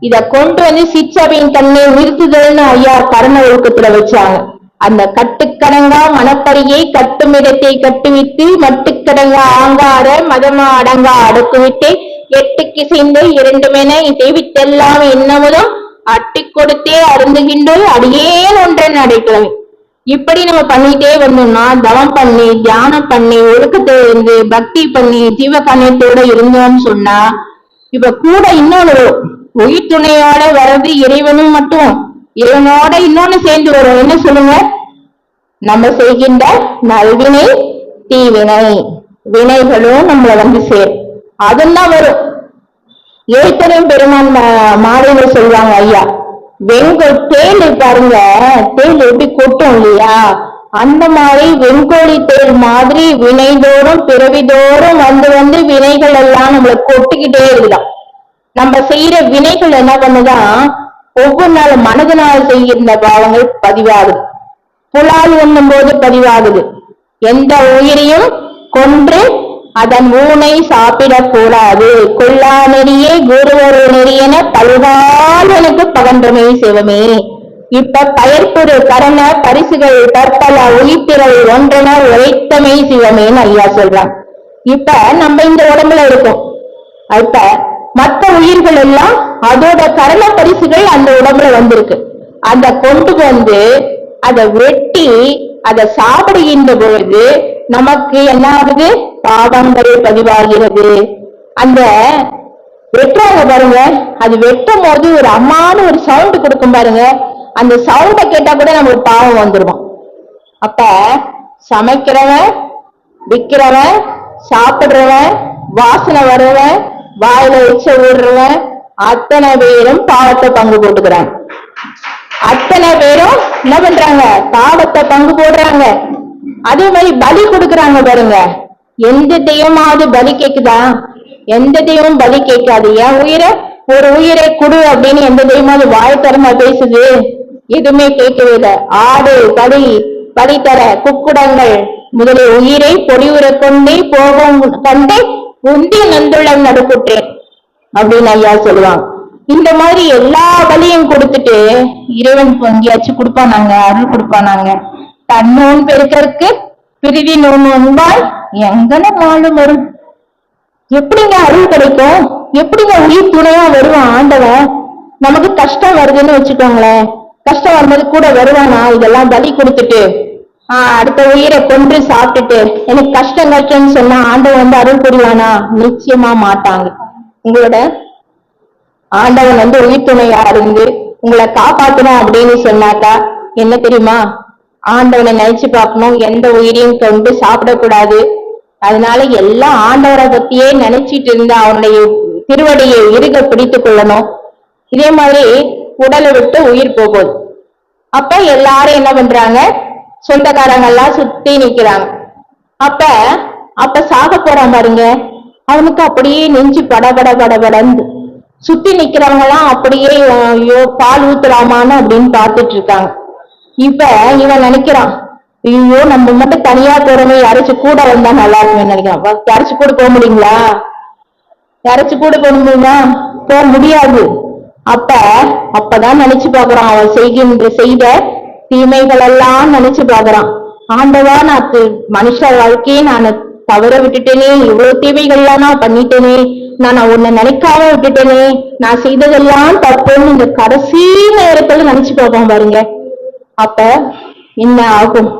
Speaker 4: இத கொண்டு வந்து சிச்சபின் தன்னை நிறுத்துதல்னு ஐயா கரண ஒழுக்கத்துல வச்சாங்க. அந்த கட்டுக்கடங்கா மனப்பரியை கட்டுமிடத்தை கட்டுவித்து மட்டுக்கடங்கா ஆங்கார மதமா அடங்கா அடக்குவிட்டு 8 செய்து 2 செய்வித்தெல்லாம் என்னமுதும் அட்டி கொடுத்தே அருந்துகின்ற அடியேன் ஒன்றன் அடைக்கலவை. இப்படி நம்ம பண்ணிட்டே வந்தோம்னா, தவம் பண்ணி தியானம் பண்ணி ஒழுக்கத்தை இருந்து பக்தி பண்ணி ஜீவகாரணத்தோட இருந்தோம்னு சொன்னா, இப்ப கூட இன்னொன்னு உயிர் துணையோட வர்றது இறைவனும் மட்டும். இறைவனோட இன்னொன்னு சேர்ந்து வரும். என்ன சொல்லுங்க? நம்ம செய்கின்ற நல்வினை தீவினை வினைகளும் நம்மள வந்து சேரும். அதெல்லாம் வரும். ஏற்கனவே பெருமான் மாலையில சொல்லுவாங்க ஐயா, தேல் பாருங்க, தேல் எப்படி கொட்டும் இல்லையா? அந்த மாதிரி வெண்கோழி தேல் மாதிரி வினைதோறும் பிறவிதோறும் வந்து வந்து வினைகள் எல்லாம் நம்மள கொட்டிக்கிட்டே இருக்குதான். நம்ம செய்யற வினைகள் என்ன பண்ணுதான், ஒவ்வொரு நாளும் மனதினால் செய்கின்ற பாவங்கள் பதிவாகுது. புலால் உண்ணும் போது பதிவாகுது. எந்த உயிரையும் கொன்று அதன் ஊனை சாப்பிடக்கூடாது. கொல்லா நெறியே குருவரு நெறியென பல்காலனுக்கு பகன்றமே சிவமே. இப்ப பயற்புறு கரண பரிசுகள் பற்பல உயிர்த்திரள் ஒன்றென உரைத்தமை சிவமேன்னு ஐயா சொல்றான். இப்ப நம்ம இந்த உடம்புல இருக்கோம். இப்ப மற்ற உயிர்கள் எல்லாம் அதோட கரண பரிசுகள் அந்த உடம்புல வந்திருக்கு. அத கொண்டு வந்து அதை வெட்டி அதை சாப்பிடுகின்ற பொழுது நமக்கு என்ன ஆகுது? பாவங்கள் பதிவாகிறது. அந்த வெட்டுறாங்க பாருங்க, அது வெட்டும் போது ஒரு அம்மான ஒரு சவுண்ட் கொடுக்கும் பாருங்க. அந்த சவுண்ட கேட்டா கூட நமக்கு பாவம் வந்துருவோம். அப்ப சமைக்கிறவன், விக்கிறவன், சாப்பிடுறவன், வாசனை வர்றவன், வாயில எச்ச விடுறவன், அத்தனை பேரும் பாவத்தை பங்கு போட்டுக்கிறாங்க. அத்தனை பேரும் என்ன பண்றாங்க? பாவத்தை பங்கு போடுறாங்க. அதே மாதிரி பலி கொடுக்கறாங்க பாருங்க. எந்த தெய்வமாவது பலி கேக்குதா? எந்த தெய்வமும் பலி கேட்காது. என் உயிரை ஒரு உயிரை கொடு அப்படின்னு எந்த தெய்வமாவது வாய் திறமா பேசுது? எதுவுமே கேட்கவே இல்லை. ஆடு பலி தர குக்குடங்கள் முதலிய உயிரை பொடியுற கொண்டே போகும் கண்டே உந்தி நந்துள்ளம் நடுக்குற்றேன் அப்படின்னு ஐயா சொல்லுவாங்க. இந்த மாதிரி எல்லா பலியும் கொடுத்துட்டு இறைவன் எங்கேயாச்சும் கொடுப்பானாங்க? அருள் கொடுப்பானாங்க? தன்னோன் பெருக்கற்கு பிரிதி நோன் ஒன்பாய் எங்கன நாளும் வரும். எப்படிங்க அருள் கிடைக்கும்? எப்படிங்க உயிர் துணையா வருவான் ஆண்டவன்? நமக்கு கஷ்டம் வருதுன்னு வச்சுக்கோங்களேன், கஷ்டம் வரும்போது கூட வருவானா? இதெல்லாம் பலி கொடுத்துட்டு அடுத்த உயிரை கொன்று சாப்பிட்டுட்டு எனக்கு கஷ்டம்னு சொன்னா ஆண்டவன் வந்து அருள் புரிவானா? நிச்சயமா மாட்டாங்க. உங்களோட ஆண்டவன் வந்து உயிர் துணையா இருந்து உங்களை காப்பாற்றணும் அப்படின்னு சொன்னாக்கா என்ன தெரியுமா? ஆண்டவனை நினைச்சு பார்க்கணும், எந்த உயிரையும் கொண்டு சாப்பிடக்கூடாது. அதனால எல்லாம் ஆண்டவரை பத்தியே நினைச்சிட்டு இருந்து அவனுடைய திருவடியை இறுக பிடித்துக் கொள்ளணும். இதே மாதிரி உடலை விட்டு உயிர் போகுது. அப்ப எல்லாரும் என்ன பண்றாங்க? சொந்தக்காரங்க எல்லாம் சுத்தி நிக்கிறாங்க. அப்ப சாக போறான் பாருங்க, அவனுக்கு அப்படியே நெஞ்சு படபடன்னு சுத்தி நிக்கிறவங்க எல்லாம் அப்படியே ஐயோ பால் ஊத்துறாமான்னு அப்படின்னு பார்த்துட்டு இருக்காங்க. இப்ப இவன் நினைக்கிறான், ஐயோ நம்ம மட்டும் தனியா போறோமே, யாராச்சும் கூட வந்தா நல்லா இருக்குன்னு நினைக்கிறான். யாராச்சும் கூட போக முடியுங்களா? யாராச்சும் கூட போக முடியுமா? போக முடியாது. அப்பதான் நினைச்சு பாக்குறான், அவன் செய்த தீமைகள் எல்லாம் நினைச்சு பாக்குறான். ஆண்டவா, நான் மனுஷ வாழ்க்கையே நான் தவற விட்டுட்டேனே, இவ்வளவு தீமைகள்லாம் நான் பண்ணிட்டேனே, நான் உன்னை நினைக்காம விட்டுட்டேனே, நான் செய்ததெல்லாம் தப்புன்னு இந்த கடைசி நேரத்துல நினைச்சு பார்ப்போம் பாருங்க. அப்ப என்ன ஆகும்?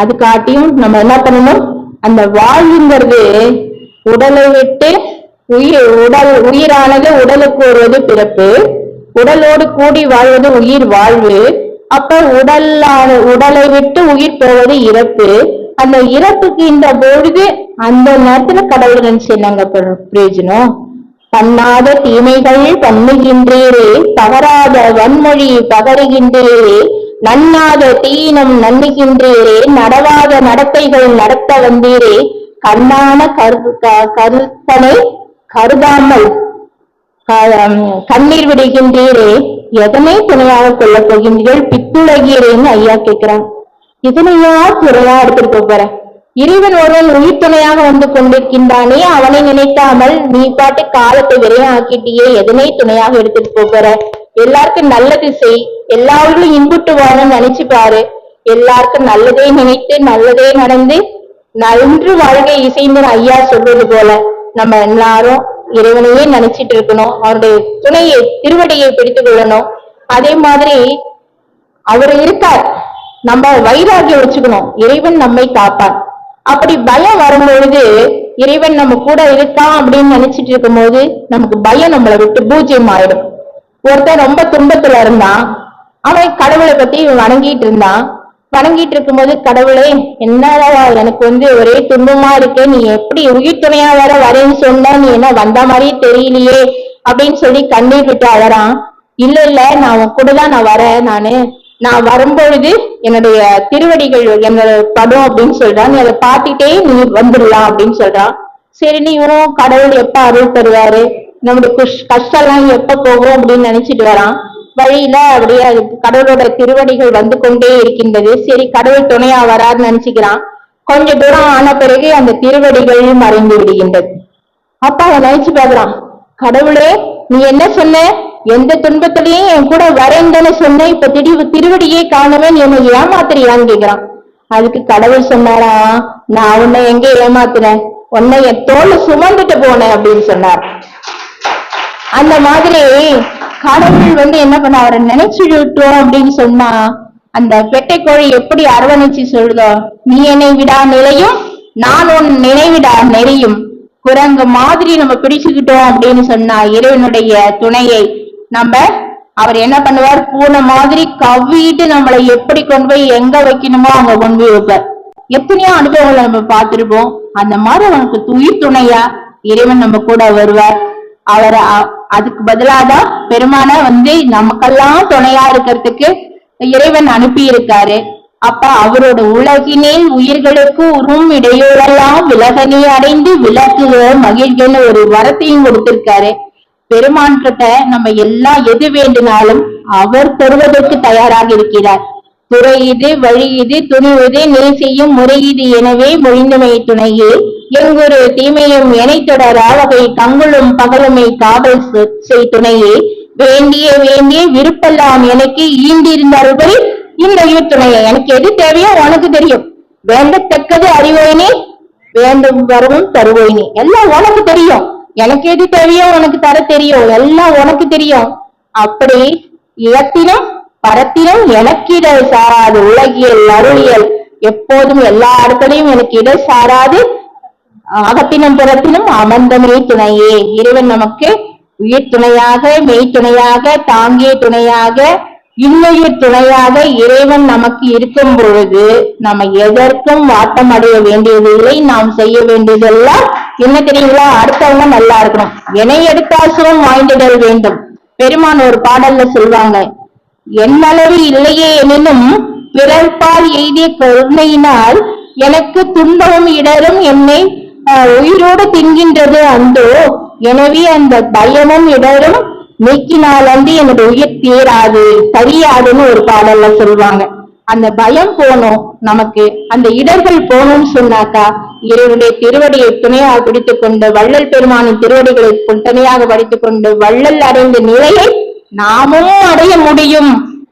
Speaker 4: அது காட்டியும் நம்ம என்ன பண்ணணும்? அந்த வாழ்வுங்கிறது உடலை விட்டு உயிரானது உடலுக்கு வருவது பிறப்பு, உடலோடு கூடி வாழ்வது உயிர் வாழ்வு. அப்ப உடலை விட்டு உயிர் போவது இறப்பு. அந்த இறப்புக்கு இந்த பொழுது அந்த நேரத்துல கடவுள் நினைச்சு என்னங்க பிரயோஜனம்? பண்ணாத தீமைகள் பண்ணுகின்றீரே, தவறாத வன்மொழி பகருகின்றீரே, நன்னாத தீனம் நன்னுகின்றீரே, நடவாத நடத்தைகள் நடத்த வந்தீரே, கண்ணான கருத்தனை கருதாமல் கண்ணீர் விடுகின்றீரே, எதனை துணையாக கொள்ளப் போகின்றீர்கள் பித்துலகீரேன்னு ஐயா கேட்கிறான். இதனையா துணையா எடுத்துட்டு போற? இறைவன் ஒருவன் உயிர் துணையாக வந்து கொண்டிருக்கின்றானே, அவனை நினைக்காமல் நீ பாட்டு காலத்தை விரையா ஆக்கிட்டியே, எதனை துணையாக எடுத்துட்டு போற? எல்லாருக்கும் நல்லது செய், எல்லாரும் இன்புட்டு வாழணும்னு நினைச்சு பாரு. எல்லாருக்கும் நல்லதே நினைத்து நல்லதே நடந்து நன்று வாழ்க்கை இசைந்து ஐயா சொல்வது போல நம்ம எல்லாரும் இறைவனையே நினைச்சிட்டு இருக்கணும், அவருடைய துணையை திருவடியை பிடித்துக் கொள்ளணும். அதே மாதிரி அவர் இருக்கார், நம்ம வைராகியம் வச்சுக்கணும், இறைவன் நம்மை காப்பார். அப்படி பயம் வரும்பொழுது இறைவன் நம்ம கூட இருக்கான் அப்படின்னு நினைச்சிட்டு இருக்கும் போது நமக்கு பயம் நம்மளை விட்டு பூஜ்யம் ஆயிடும். ஒருத்தன் ரொம்ப துன்பத்துல இருந்தான், அவன் கடவுளை பத்தி வணங்கிட்டு இருந்தான். வணங்கிட்டு இருக்கும்போது, கடவுளே என்னடா எனக்கு ஒரே துன்பமா இருக்கு, நீ எப்படி உயிர் துணையா வரேன்னு சொன்ன, நீ என்ன வந்த மாதிரியே தெரியலையே அப்படின்னு சொல்லி கண்ணீர் விட்டு அழறான். இல்ல நான் உன் கூட தான் நான் வரேன், நான் வரும்பொழுது என்னுடைய திருவடிகள் என்னோட படம் அப்படின்னு சொல்றான், நீ அதை பார்த்துட்டே நீ வந்துடலாம் அப்படின்னு சொல்றான். சரி, நீ இவரும் கடவுள் எப்ப அருள் தருவாரு, நம்முடைய கஷ்டம் எல்லாம் எப்ப போகும் அப்படின்னு நினைச்சிட்டு வரான். வழியில அப்படியே அது கடவுளோட திருவடிகள் வந்து கொண்டே இருக்கின்றது. சரி, கடவுள் துணையா வராதுன்னு நினைச்சுக்கிறான். கொஞ்ச தூரம் ஆன பிறகு அந்த திருவடிகள் மறைந்து விடுகின்றது. அப்ப அவன் நினைச்சு பாக்குறான், கடவுளே நீ என்ன சொன்ன, எந்த துன்பத்திலையும் என் கூட வரேன்னு சொன்ன, இப்ப திருவடியே காணவே நீ என்னை ஏமாத்துறியான்னு கேக்குறான். அதுக்கு கடவுள் சொன்னாரா, நான் உன்னை எங்க ஏமாத்துனேன், உன்னை என் தோல்ல சுமந்துட்டு போனேன் அப்படின்னு சொன்னார். அந்த மாதிரி கடவுள் என்ன பண்ண, அவரை நினைச்சுட்டோம் அப்படின்னு சொன்னா அந்த பெட்டை கோழி எப்படி அரவணைச்சு சொல்லுதோ, நீ என்னை விடா நிலையும் நான் உன் நினைவிடா நெறியும், குரங்கு மாதிரி நம்ம பிடிச்சுக்கிட்டோம் அப்படின்னு சொன்னா இறைவனுடைய துணையை அவர் என்ன பண்ணுவார், பூனை மாதிரி கவ்விட்டு நம்மளை எப்படி கொண்டு போய் எங்க வைக்கணுமோ அங்க கொண்டு போய் வைப்பார். எத்தனையோ அனுபவங்களை நம்ம பார்த்திருப்போம். அந்த மாதிரி அவனுக்கு உயிர் துணையா இறைவன் நம்ம கூட வருவார். அவரை அதுக்கு பதிலாதான் பெருமான நமக்கெல்லாம் துணையா இருக்கிறதுக்கு இறைவன் அனுப்பி இருக்காரு. அப்ப அவரோட உலகினில் உயிர்களுக்கு உறும் இடையூறெல்லாம் விலகனே அடைந்து விளக்குக மகிழ்கன்னு ஒரு வரத்தையும் கொடுத்திருக்காரு. பெருமான் கிட்ட நம்ம எல்லாம் எது வேண்டுனாலும் அவர் தருவதற்கு தயாராக இருக்கிறார். துறை இது வழி இது துணிவது நீ செய்யும் முறை இது எனவே மொழிந்தமை துணையே எங்கொரு தீமையும் எனை தொடரா வகை கங்குளும் பகலுமை காவல் செய் துணையே வேண்டிய விருப்பெல்லாம் எனக்கு ஈண்டிருந்தார்கள் இந்த துணையை. எனக்கு எது தேவையோ உனக்கு தெரியும். வேண்டத்தக்கது அறிவோயினே வேண்டும் வரவும் தருவோயினே. எல்லாம் உனக்கு தெரியும். எனக்கு எது தேவையோ உனக்கு தர தெரியும். எல்லாம் உனக்கு தெரியும். அப்படி இயத்தினும் பரத்தினும் எனக்கு இடர் சாராது. உலகியல் அருளியல் எப்போதும் எல்லா இடத்துலையும் எனக்கு இடர் சாராது. அகத்தினும் புறத்தினும் அமர்ந்தமே துணையே. இறைவன் நமக்கு உயிர் துணையாக மெய் துணையாக தாங்கிய துணையாக இன்னுயிர் துணையாக இறைவன் நமக்கு இருக்கும் பொழுது நம்ம எதற்கும் வாட்டம் அடைய வேண்டியதில்லை. நாம் செய்ய வேண்டியதெல்லாம் என்ன தெரியுங்களா? அடுத்தவங்க நல்லா இருக்கணும். எனை எடுத்தாசுரம் வாய்ந்திடல் வேண்டும். பெருமான் ஒரு பாடல்ல சொல்வாங்க, என்னளவு இல்லையே எனினும் பிறர்பால் எய்திய கருணையினால் எனக்கு துன்பமும் இடரும் என்னை உயிரோடு தின்கின்றது அந்தோ. எனவே அந்த பயமும் இடரும் நீக்கினால் வந்து எனது உயிர் தீராது சரியாதுன்னு ஒரு பாடல்ல சொல்லுவாங்க. அந்த பயம் போனோம், நமக்கு அந்த இடர்கள் போகணும்னு சொன்னாக்கா இவருடைய திருவடியை துணையாக பிடித்துக் கொண்டு வள்ளல் பெருமானின் திருவடிகளை துணையாக படித்துக் கொண்டு வள்ளல் அடைந்த நிலையை நாமும் அடைய முடியும்.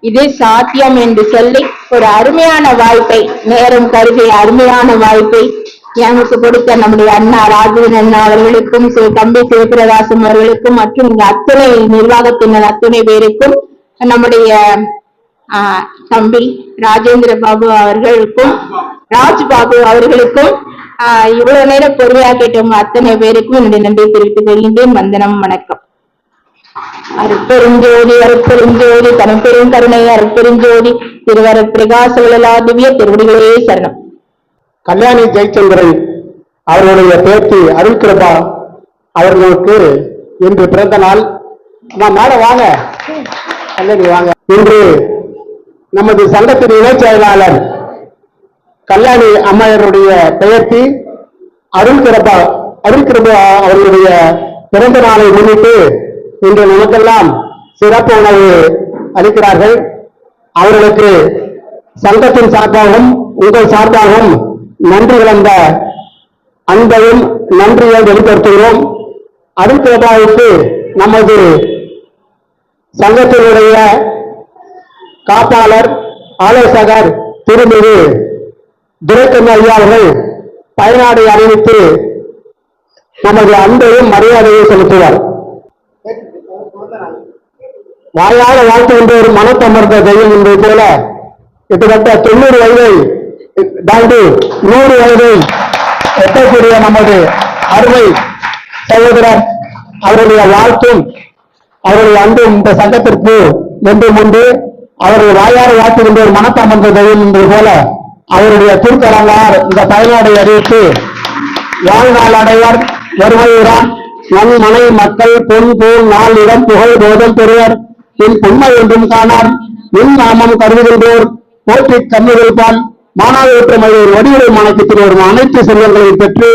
Speaker 4: இது சாத்தியம் என்று சொல்லி ஒரு அருமையான வாய்ப்பை நேரம் கருதிய அருமையான வாய்ப்பை எனக்கு கொடுத்த நம்முடைய அண்ணா ராஜேந்திரன் அண்ணா அவர்களுக்கும் தம்பி சிவபிரகாசம் அவர்களுக்கும் மற்றும் இந்த அத்துணை நிர்வாகத்தினர் அத்துணை பேருக்கும் நம்முடைய தம்பி ராஜேந்திர பாபு அவர்களுக்கும் ராஜ்பாபு அவர்களுக்கும் இவ்வளவு நேரம் பொறுமையாக கேட்டவங்க அத்தனை பேருக்கும் என்னுடைய நன்றியை தெரிவித்துக் கொள்கின்றேன். வந்தனம், வணக்கம். அருட்பெருஞ்சோதி அருட்பெருஞ்சோதி தனப்பெரும் கருணை அருட்பெருஞ்சோதி திருவர பிரகாச திவ்ய திருவடிகளே சரணம்.
Speaker 1: கல்யாணி ஜெயச்சந்திரன் அவர்களுடைய பேத்தி அருள்கிருபா அவர்களுக்கு இன்று பிறந்த நாள். மேல வாங்க, கல்யாணி வாங்க. இன்று நமது சங்கத்தின் இணைச் செயலாளர் கல்யாணி அம்மையருடைய பெயர்த்தி அருள்கிருபா அவர்களுடைய பிறந்த நாளை முன்னிட்டு இன்று நமக்கெல்லாம் சிறப்பு உணவு அளிக்கிறார்கள். அவர்களுக்கு சங்கத்தின் சார்பாகவும் உங்கள் சார்பாகவும் நன்றி கலந்த அன்பையும் நன்றியை வெளிப்படுத்துகிறோம். அருள்கிருபாவுக்கு நமது சங்கத்தினுடைய காப்பாளர் ஆலோசகர் திருமிகு துரைக்கண்ண ஐயா அவர்கள் பயனாடை அறிவித்து நமது அன்பையும் மரியாதையை செலுத்துவார். வாயால வாழ்த்து என்ற ஒரு மனத்தமர்ந்த தெய்வம் என்பது போல கிட்டத்தட்ட 90 வயதை தாண்டி 100 வயதை எட்டக்கூடிய நமது அருமை சகோதரர் அவருடைய வாழ்த்தும் அவருடைய அன்பும் இந்த சங்கத்திற்கு என்றும் உண்டு. அவர்கள் வாயார வாழ்த்துகின்ற ஒரு மனத்தமர்ந்த தெய்வம் என்பது போல அவருடைய திருத்தலங்கார் இந்த பயனாடை அறிவித்து வாழ்நாள் அடைவர் வருவான் நன் மனை மக்கள் பொன் போல் நாள் இடம் புகழ் போதல் பெறுவர் பின் உண்மை என்றும் காணார் மின் நாமம் கருதுகின்றோர் போற்றி கண்ணுரைப்பால் மாணவற்ற மகளிர் வடிவுரை மாணக்கத்தில் வரும் அனைத்து செல்வங்களையும் பெற்று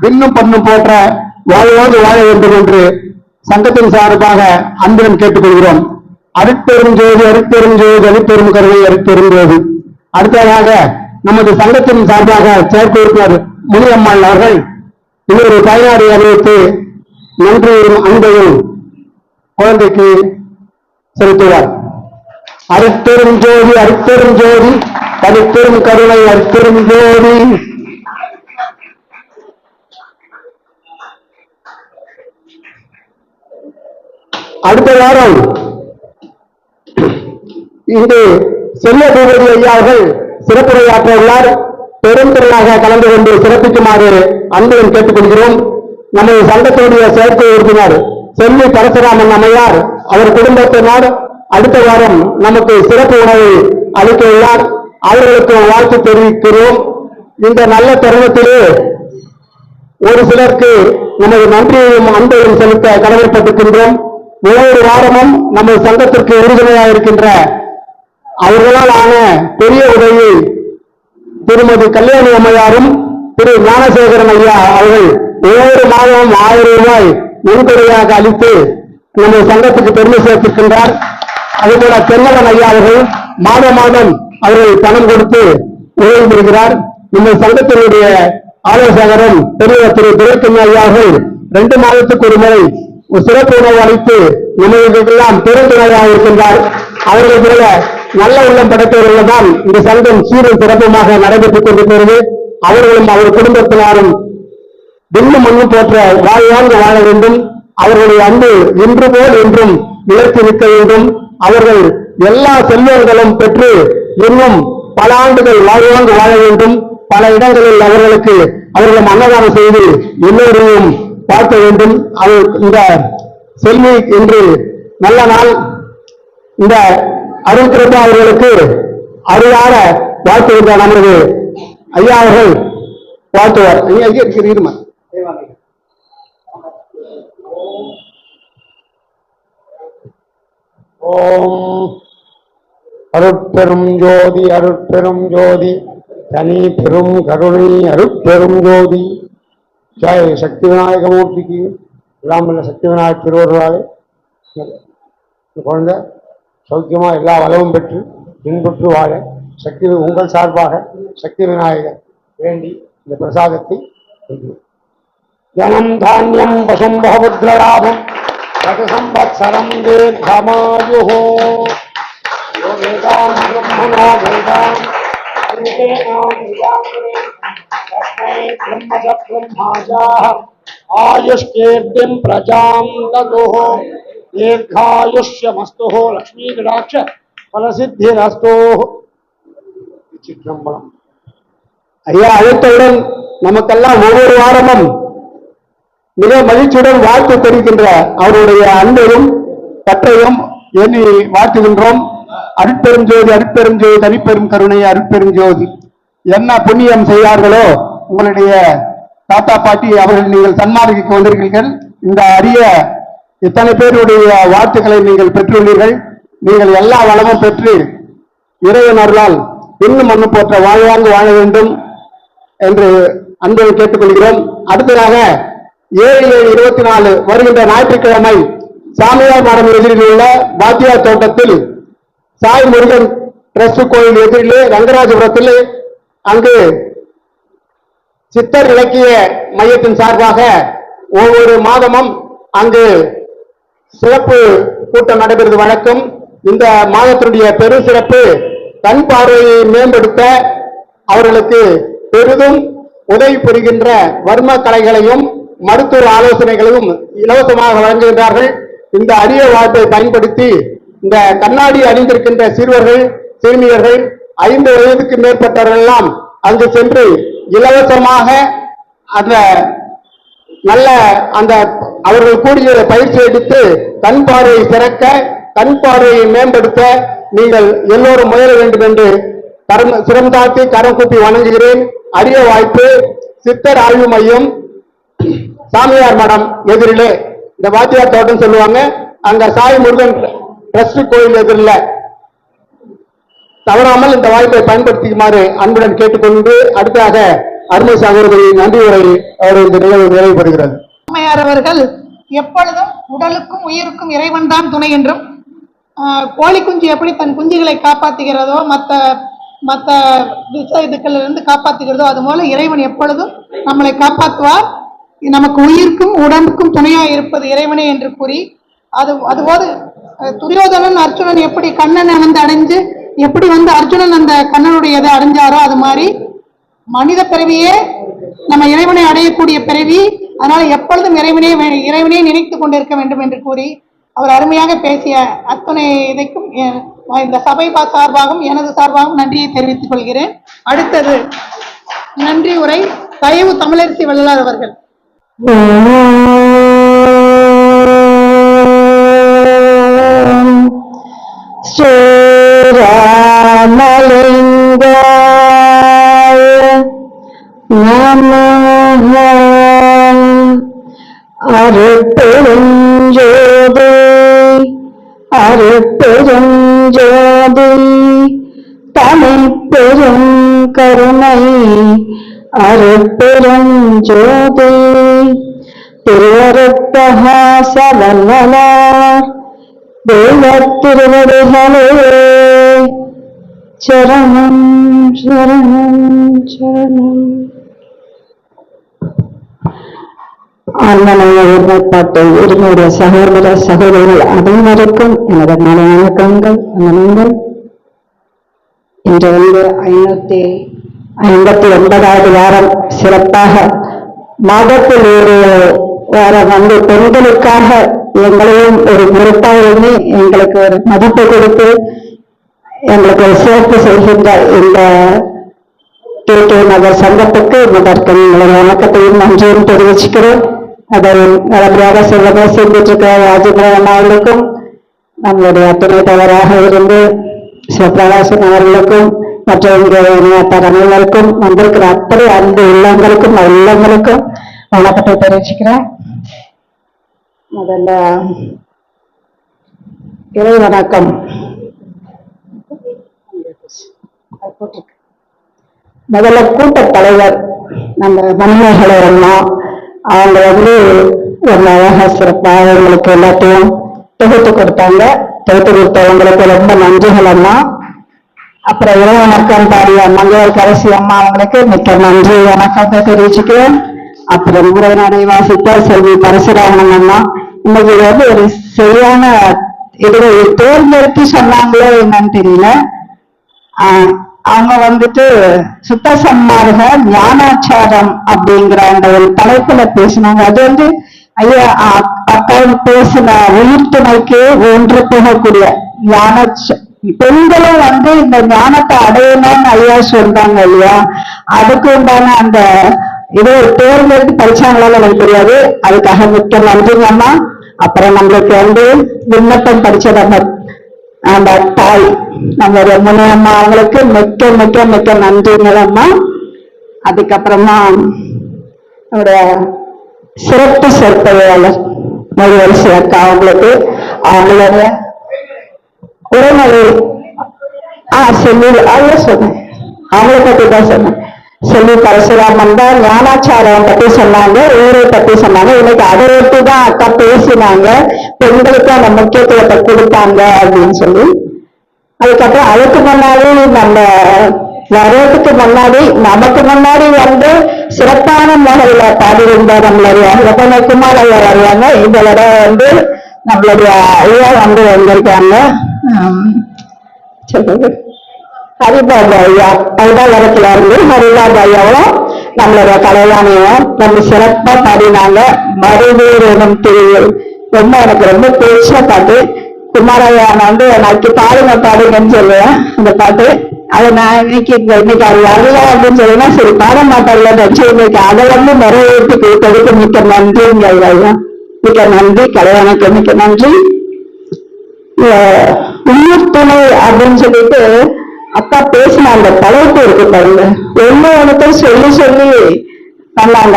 Speaker 1: விண்ணும் பண்ணும் போன்ற வாழ்வோடு வாழ வேண்டும் என்று சங்கத்தின் சார்பாக அன்புடன் கேட்டுக்கொள்கிறோம். அருட்பெருஞ்சோதி அருட்பெருஞ்சோதி அருட்பெரும் கருணை அருட்பெருஞ்சோதி. அடுத்ததாக நமது சங்கத்தின் சார்பாக செயற்கை உறுப்பினர் முனியம்மாள் அவர்கள் இன்னொரு பயனாளி அறிவித்து நன்றியும் அன்பையும் குழந்தைக்கு செலுத்துவார். அருட்பெரும் ஜோதி அருட்பெரும் ஜோதி அருட்பெரும் கருணை அருட்பெரும் ஜோதி. அடுத்த வாரம் இங்கு செல்ல பூபதி ஐயா அவர்கள் சிறப்புரையாற்ற உள்ளார். பெருந்திரளாக கலந்து கொண்டு சிறப்பிக்குமாறு அன்புடன் கேட்டுக்கொள்கிறோம். நமது சங்கத்தினுடைய செயற்கை உறுப்பினர் செல்வி பரசுராமன் அம்மையார் அவர் குடும்பத்தினர் அடுத்த வாரம் நமக்கு சிறப்பு உணவை அளிக்க உள்ளார். அவர்களுக்கு வாழ்த்து தெரிவிக்கிறோம். இந்த நல்ல தருணத்திலே ஒரு சிலருக்கு நமது நன்றியையும் அன்பையும் செலுத்த கடமைப்பட்டிருக்கின்றோம். ஒவ்வொரு வாரமும் நமது சங்கத்திற்கு உறுதுணையாக இருக்கின்ற அவர்களால் ஆன பெரிய உதவியை திருமதி கல்யாணி அம்மையாரும் திரு ஞானசேகரன் ஐயா அவர்கள் ஒவ்வொரு மாதமும் 1000 ரூபாய் முன்கொடையாக அளித்து நமது சங்கத்துக்கு பெருமை சேர்த்திருக்கின்றார். அதுபோல தென்னவன் ஐயா அவர்கள் மாதம் அவர்கள் பணம் கொடுத்து உதவி புரிகிறார். நம்ம சங்கத்தினுடைய ஆலோசகரும் பெரியவர் திரு துரைக்கண்ணு ஐயா அவர்கள் 2 மாதத்துக்கு ஒரு முறை ஒரு சிறப்பு உணவு அளித்து நம்மளுக்கெல்லாம் பெருந்துணையாக இருக்கின்றார். அவர்கள் போல நல்ல உள்ளம் படைத்தவர்கள் தான் இந்த சங்கம் சீரும் சிறப்புமாக நடைபெற்றுக் கொண்டிருக்கிறது. அவர்களும் அவர் குடும்பத்தினரும் விண்ணும் மண்ணும் போற்ற வாழ்வாங்கு வாழ வேண்டும். அவர்களுடைய அன்பு இன்று போல் என்றும் நிலைத்து நிற்க வேண்டும். அவர்கள் எல்லா செல்வங்களும் பெற்று இன்னும் பல ஆண்டுகள் வாழ்வாங்கு வாழ வேண்டும். பல இடங்களில் அவர்களும் அன்னதானம் செய்து எல்லோரையும் பார்க்க வேண்டும். அவர் இந்த செல்வி இன்று நல்ல நாள். இந்த அருள் கிருபா அவர்களுக்கு அருளார வாழ்த்துகின்ற நமது ஐயா அவர்கள் வாழ்த்துவார். ஐயா இருக்கிறீருமா? ஓம் அருட்பெரும் ஜோதி அருட்பெரும் ஜோதி தனி பெரும் கருணை அருட்பெரும் ஜோதி. ஜெய சக்தி விநாயகமூர்த்திக்கு இல்லாமல் சக்தி விநாயகர் திருவருளாலே இந்த குழந்தை சௌக்கியமா எல்லா வளமும் பெற்று இன்புற்று வாழ சக்தி உங்கள் சார்பாக சக்தி விநாயகர் வேண்டி இந்த பிரசாதத்தை ஜனம் தானியம் பசும் பகவத்ரலாபம் சம்பத்சரம் தீர்க்கமாயுः வேதாம் பிரம்மணோ வேதாம் ஆயுஷ்கீர்த்திம் பிரஜாம் ததுः தீர்காயுஷ்யமஸ்துः லக்ஷ்மீ கடாட்ச பலசித்திரஸ்துः. சிற்றம்பலம். ஐயா அழைத்தவுடன் நமக்கெல்லாம் ஒவ்வொரு வாரமும் மிக மகிழ்ச்சியுடன் வாழ்த்து தெரிவிக்கின்ற அவருடைய அன்பையும் கட்டையும் எண்ணி வாழ்த்துகின்றோம். அருட்பெரும் ஜோதி அருட்பெரும் ஜோதி தனிப்பெரும் கருணை அருட்பெரும் ஜோதி. என்ன புண்ணியம் செய்யார்களோ உங்களுடைய தாத்தா பாட்டி அவர்கள் நீங்கள் சன்மார்க்கிக்கு வந்திருக்கிறீர்கள். இந்த அரிய இத்தனை பேருடைய வாழ்த்துக்களை நீங்கள் பெற்றுள்ளீர்கள். நீங்கள் எல்லா வளமும் பெற்று இறைவன் அருளால் இன்னும் மண்ணு போற்ற வாழ்வாங்கு வாழ வேண்டும் என்று அன்பை கேட்டுக்கொள்கிறோம். அடுத்ததாக 7/7/24 வருகின்ற ஞாயிற்றுக்கிழமை சாமியார் மடம் எதிரில் உள்ள பாத்தியார் தோட்டத்தில் சாய் முருகன் டிரஸ்ட் கோயில் எதிரிலே ரங்கராஜபுரத்தில் அங்கு சித்தர் இலக்கிய மையத்தின் சார்பாக ஒவ்வொரு மாதமும் அங்கு சிறப்பு கூட்டம் நடைபெறுவது வழக்கம். இந்த மாதத்தினுடைய பெரு சிறப்பு கண் பார்வையை மேம்படுத்த அவர்களுக்கு பெரிதும் உதவி புரிகின்ற வர்ம கலைகளையும் மருத்துவ ஆலோசனைகளையும் இலவசமாக வழங்குகின்றார்கள். இந்த அரிய வாய்ப்பை பயன்படுத்தி இந்த கண்ணாடி அணிந்திருக்கின்ற சிறுவர்கள் சிறுமியர்கள் 5 வயதுக்கு மேற்பட்டவர்கள் எல்லாம் அங்கு சென்று இலவசமாக அந்த நல்ல அந்த அவர்கள் கூடிய பயிற்சி எடுத்து கண் பார்வையை சிறக்க கண் பார்வையை மேம்படுத்த நீங்கள் எல்லோரும் முயல வேண்டும் என்று சிரம் தாழ்த்தி கரம் கூப்பி வணங்குகிறேன். அரிய வாய்ப்பு. சித்தர் ஆய்வு மையம் சாமியார் மடம் எதிரிலே இந்த வாத்தியார் தோட்டம் சொல்லுவாங்க. அங்க சாய் முருகன் டிரஸ்ட் கோயில் எதிரில் தவறாமல் இந்த வாய்ப்பை பயன்படுத்திக்குமாறு அன்புடன் கேட்டுக்கொண்டு அடுத்ததாக அருமை சகோதரின் நன்றி உரை அவர் இந்த நிகழ்வு நிறைவு பெறுகிறது.
Speaker 3: அம்மையார் அவர்கள் எப்பொழுதும் உடலுக்கும் உயிருக்கும் இறைவன் தான் துணை என்றும் கோழி குஞ்சு எப்படி தன் குஞ்சுகளை காப்பாற்றுகிறதோ மற்ற இதுக்களிலிருந்து காப்பாற்றுகிறதோ அது போல இறைவன் எப்பொழுதும் நம்மளை காப்பாற்றுவார். நமக்கு உயிருக்கும் உடம்புக்கும் துணையாக இருப்பது இறைவனே என்று கூறி அதுபோது துரியோதனன் அர்ஜுனன் எப்படி கண்ணனை அடைஞ்சு எப்படி அர்ஜுனன் அந்த கண்ணனுடைய இதை அடைஞ்சாரோ அது மாதிரி மனித பிறவியே நம்ம இறைவனை அடையக்கூடிய பிறவி. அதனால எப்பொழுதும் இறைவனே நினைத்துக் கொண்டிருக்க வேண்டும் என்று கூறி அவர் அருமையாக பேசிய அத்தனை இதைக்கும் இந்த சபை சார்பாகவும் எனது சார்பாகவும் நன்றியை தெரிவித்துக் கொள்கிறேன். அடுத்தது நன்றி உரை தயவு தமிழரசி வள்ளலார் அவர்கள்.
Speaker 4: அருட்பெருஞ்சோதி அருட்பெருஞ்சோதி
Speaker 2: பெருஞ்சோதி தனி பெரும் கருணை அருட்பெருஞ்சோதி திருவருட்பகாசவல்லார் தெய்வத் திருவடிகளே சரணம் சரணம் சரணம். ஆன்மனைய ஒருமைப்பாட்டை என்னுடைய சகோதர சகோதரிகள் அனைவருக்கும் எனது மன வணக்கங்கள். வணக்கங்கள். இன்று 559வது வாரம் சிறப்பாக மாதத்தில் ஒரு வாரம் பெண்களுக்காக எங்களையும் ஒரு பொறுப்பாக எங்களுக்கு ஒரு மதிப்பு கொடுத்து எங்களுக்கு ஒரு சிறப்பு செய்கின்ற இந்த கே நகர் சங்கத்துக்கு முதற்கு எங்களுடைய வணக்கத்தையும் நன்றியும் தெரிவிச்சுக்கிறோம். அதை நல்லபடியாக செஞ்சிட்டு இருக்கிற ராஜேந்திரன் அவர்களுக்கும் நம்மளுடைய துணைத் தலைவராக இருந்து சிவபிரகாசன் அவர்களுக்கும் மற்ற அனைவருக்கும் வந்திருக்கிற அத்தனை அன்பு உள்ளங்களுக்கும் உள்ளங்களுக்கும் வணக்கத்தை தெரிவிச்சுக்கிறேன். முதல்ல இறை வணக்கம். முதல்ல கூட்டத் தலைவர் நம்ம மணிமேகலை அம்மா அவங்க ரொம்ப அழகா சிறப்பாக அவங்களுக்கு எல்லாத்தையும் தொகுத்து கொடுத்தாங்க. தொகுத்து கொடுத்தவங்களுக்கு ரொம்ப நன்றிகள் அம்மா. அப்புறம் இறை வணக்கம் பாடிய மங்கையரசி அம்மா அவங்களுக்கு மிக்க நன்றி வணக்கத்தை தெரிவிச்சுக்கிறேன். அப்புறம் உரைநடை வாசித்த செல்வி பரசுராமன் அம்மா இன்னைக்கு ஒரு சரியான இதை தேர்ந்தெடுத்து சொன்னாங்களோ என்னன்னு தெரியல. அவங்க சுத்த சன்மார்க்க ஞானாச்சாரம் அப்படிங்கிற அந்த ஒரு தலைப்புல பேசினாங்க. அது ஐயா அக்கா பேசின உயிர் துணைக்கு ஒன்று போகக்கூடிய ஞான பெண்களும் இந்த ஞானத்தை அடையணும்னு ஐயா சொல்றாங்க இல்லையா. அதுக்கு உண்டான அந்த இதை தேர்ந்தெடுத்து படிச்சாங்களான்னு எனக்கு தெரியாது. அதுக்காக மிக்க நன்றிங்கம்மா. அப்புறம் நம்மளுக்கு விண்ணப்பம் படிச்சத அந்த தாய் நம்மளுடைய முனையம்மா அவங்களுக்கு மிக்க மிக்க மிக்க நன்றிங்களம்மா. அதுக்கப்புறமா நம்முடைய சிறப்பு சொற்பொழிவாளர் மொழிவரசி அக்கா அவங்களுக்கு அவங்களுடைய உரைநடை செல்வி அவங்க சொன்னேன் அவங்கள பத்தி தான் சொன்னேன். செல்வி பரசுராமன் தான் ஞானாச்சாரம் பத்தி சொன்னாங்க, ஊரை பத்தி சொன்னாங்க. இன்னைக்கு அதை ஒட்டி தான் அக்கா பேசினாங்க, பெண்களுக்கு அந்த முக்கியத்துவத்தை கொடுத்தாங்க அப்படின்னு சொல்லி. அதுக்கப்புறம் அதுக்கு முன்னாடி நம்ம வர்றதுக்கு முன்னாடி நமக்கு முன்னாடி சிறப்பான முறையில பாடியிருந்த நம்மளுடைய குமார் ஐயா வருவாங்க. இதோட நம்மளுடைய ஐயா வந்திருக்காங்க. ஹரிபாபு ஐயா பல்கலைக்கழகத்துல ஹரிபாபு ஐயாவும் நம்மளுடைய கலைவாணியும் ரொம்ப சிறப்பா பாடினாங்க. மறுவீர் எனும் திருவிழா ரொம்ப எனக்கு ரொம்ப பிடிச்ச பாட்டு. குமாரையா நாளைக்கு பாடுங்கன்னு சொல்லுவேன் அந்த பாட்டு. அதை நான் இன்னைக்கு அது வரல அப்படின்னு சொல்லுன்னா சரி பாட மாட்டாங்கல்ல வச்சு இன்னைக்கு அதை நிறைவேற்றி கொடுத்ததுக்கு மிக்க நன்றிங்க ஐயா. மிக்க நன்றி. கலைவாணிக்கு மிக்க நன்றி. உயிர் துணை அப்படின்னு சொல்லிட்டு அக்கா பேசின அந்த தலைப்பு இருக்கு பாருங்க. ஒண்ணு சொல்லி சொல்லி பண்ணாங்க.